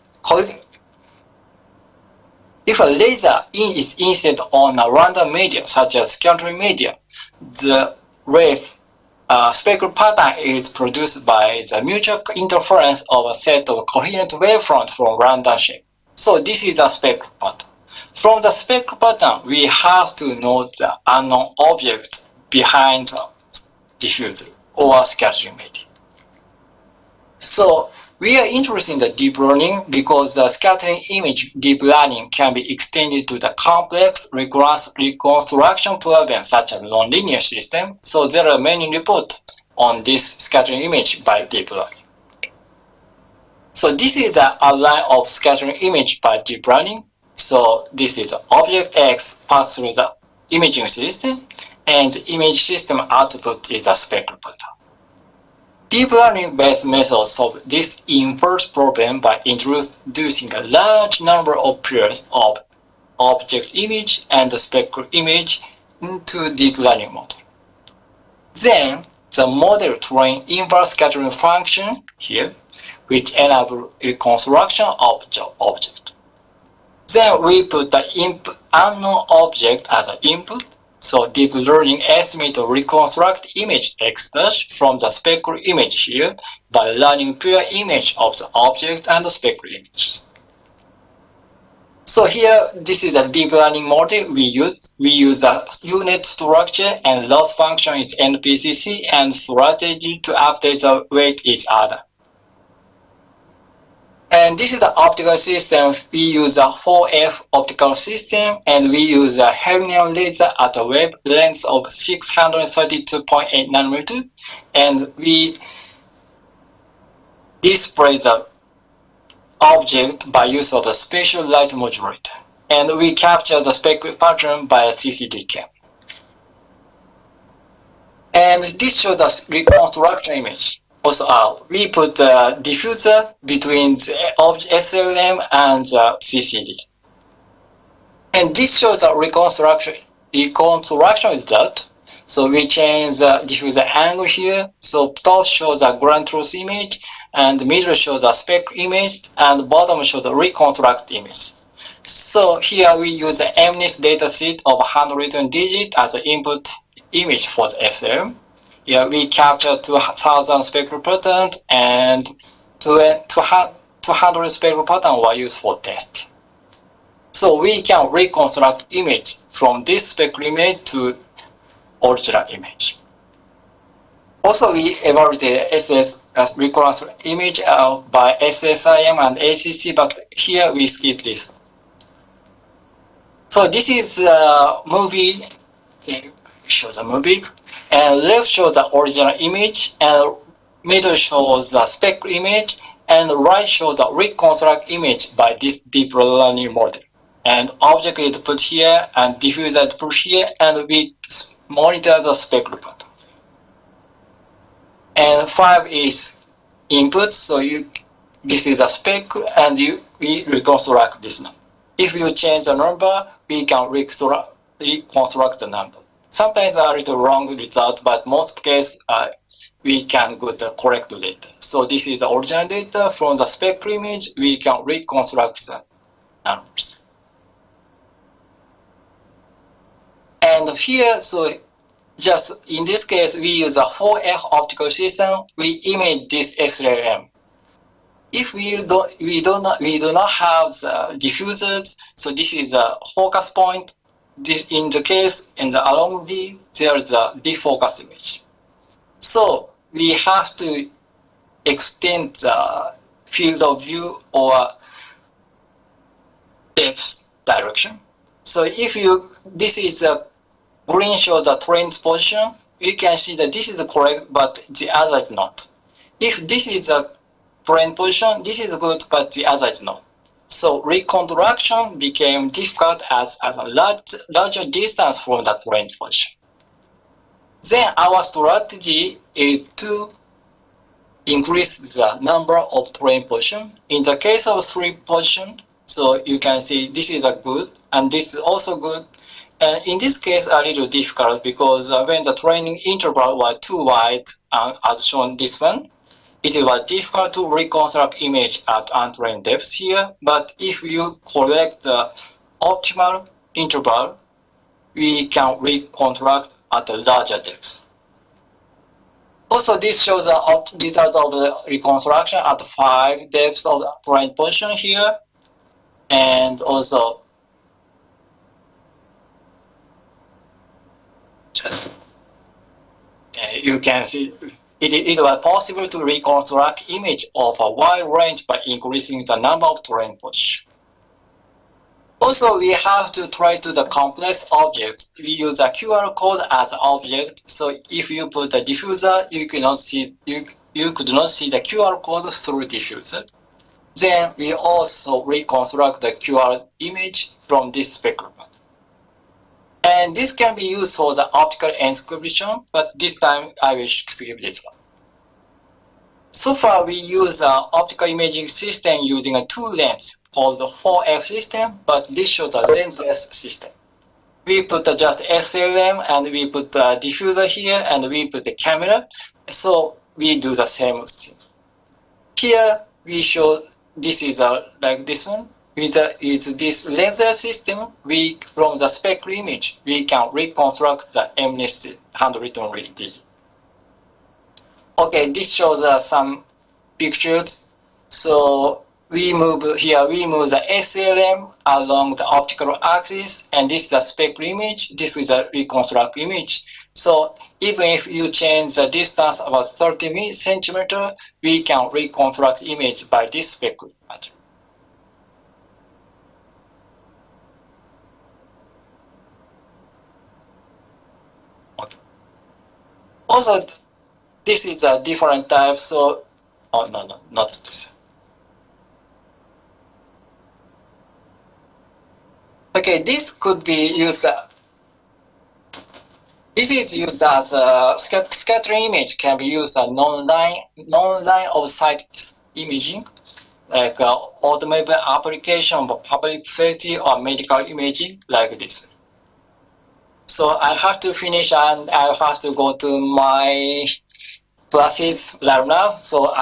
a laser is incident on a random media, such as scattering media, the wave spectral pattern is produced by the mutual interference of a set of coherent wavefront from random shape. So this is the spectral pattern. From the spectral pattern, we have to know the unknown object behind the diffuser or scattering media. So we are interested in the deep learning because the scattering image deep learning can be extended to the complex reconstruction problems such as nonlinear system. So there are many reports on this scattering image by deep learning. So this is the outline of scattering image by deep learning. So this is object X passed through the imaging system, and the image system output is a spectral pattern. Deep learning-based methods solve this inverse problem by introducing a large number of pairs of object image and spectral image into deep learning model. Then the model train inverse scattering function here, which enable reconstruction of the object. Then we put the unknown object as an input. So deep learning estimate or reconstruct image X dash from the spectral image here by learning pure image of the object and the spectral images. So here, this is a deep learning model we use. We use a unit structure and loss function is NPCC and strategy to update the weight each other. And this is the optical system. We use a 4F optical system and we use a Hermione laser at a wavelength of 632.8 nanometer. And we display the object by use of a spatial light modulator. And we capture the spectral pattern by a CCD cam. And this shows the reconstruction image. Also, we put a diffuser between the SLM and the CCD. And this shows the reconstruction result. So we change the diffuser angle here. So top shows a ground truth image, and the middle shows a spectral image, and bottom shows the reconstruct image. So here we use the MNIST dataset of handwritten digit as the input image for the SLM. Here we capture 2,000 spectral patterns and 200 spectral patterns were used for testing. So we can reconstruct image from this spectral image to original image. Also, we evaluated SS as reconstruct image by SSIM and ACC, but here we skip this. So this is a movie. Okay, shows a movie. And left shows the original image, and middle shows the spectral image, and right shows the reconstruct image by this deep learning model. And object is put here, and diffuser is put here, and we monitor the spectral pattern. And 5 is input, so this is a spectral, and we reconstruct this number. If you change the number, we can reconstruct the number. Sometimes a little wrong result, but most cases we can get the correct data. So this is the original data from the spectral image. We can reconstruct the numbers. And here, so just in this case, we use a 4F optical system. We image this SLM. If we do not have the diffusers, so this is the focus point. This, in the case, along D, there is a defocus image. So we have to extend the field of view or depth direction. So if this is a green shows the trend position, you can see that this is correct, but the other is not. If this is a trend position, this is good, but the other is not. So reconstruction became difficult as a larger distance from the trend position. Then our strategy is to increase the number of trend position. In the case of 3 position, so you can see this is a good, and this is also good. And in this case, a little difficult because when the training interval was too wide, as shown this one, it was difficult to reconstruct image at untrained depth here. But if you correct the optimal interval, we can reconstruct at a larger depth. Also, this shows the result of the reconstruction at 5 depths of the trained position here. And also, you can see it was possible to reconstruct image of a wide range by increasing the number of trained positions. Also, we have to try to the complex objects. We use a QR code as an object. So if you put a diffuser, you could not see the QR code through diffuser. Then we also reconstruct the QR image from this spectrum. And this can be used for the optical encryption, but this time I will skip this one. So far, we use an optical imaging system using a 2 lens called the 4F system, but this shows a lensless system. We put just SLM and we put a diffuser here and we put the camera. So we do the same thing. Here we show this is like this one. With this lensless system, from the spectral image, we can reconstruct the MNIST handwritten digit. Okay, this shows some pictures. So we move the SLM along the optical axis, and this is the speckle image. This is a reconstruct image. So even if you change the distance about 30 centimeter, we can reconstruct image by this speckle pattern. Okay. Also, this is a different type. So, oh no, not this. Okay, this could be used. This is used as a scattering image. Can be used as non-line of sight imaging, like automobile application for public safety or medical imaging, like this. So I have to finish and I have to go to my classes right now. So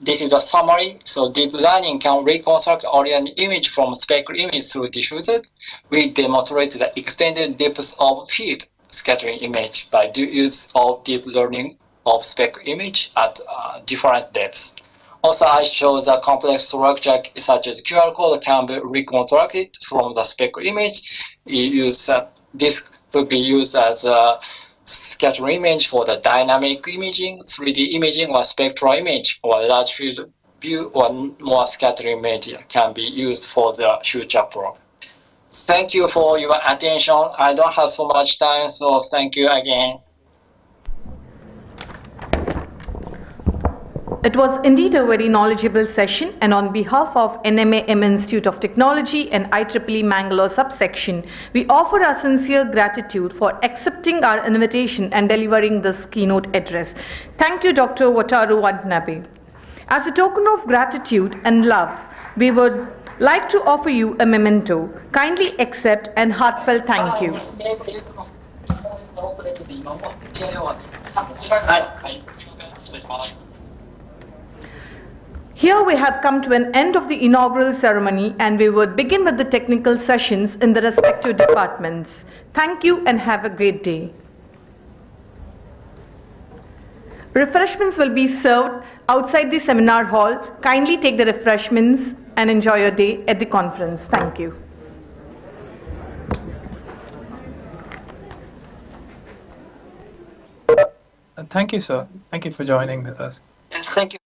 this is a summary. So deep learning can reconstruct orient image from speckle image through diffusers. We demonstrate the extended depth of field scattering image by the use of deep learning of speckle image at different depths. Also, I show the complex structure such as QR code can be reconstructed from the speckle image. This could be used as a scattering image for the dynamic imaging, 3D imaging, or spectral image, or large field view, or more scattering media can be used for the future program. Thank you for your attention. I don't have so much time, so thank you again. It was indeed a very knowledgeable session, and on behalf of NMAM Institute of Technology and IEEE Mangalore subsection, we offer our sincere gratitude for accepting our invitation and delivering this keynote address. Thank you, Dr. Wataru Watanabe. As a token of gratitude and love, we would like to offer you a memento. Kindly accept and heartfelt thank you. Here we have come to an end of the inaugural ceremony, and we would begin with the technical sessions in the respective departments. Thank you and have a great day. Refreshments will be served outside the seminar hall. Kindly take the refreshments and enjoy your day at the conference. Thank you. Thank you, sir. Thank you for joining with us. Thank you.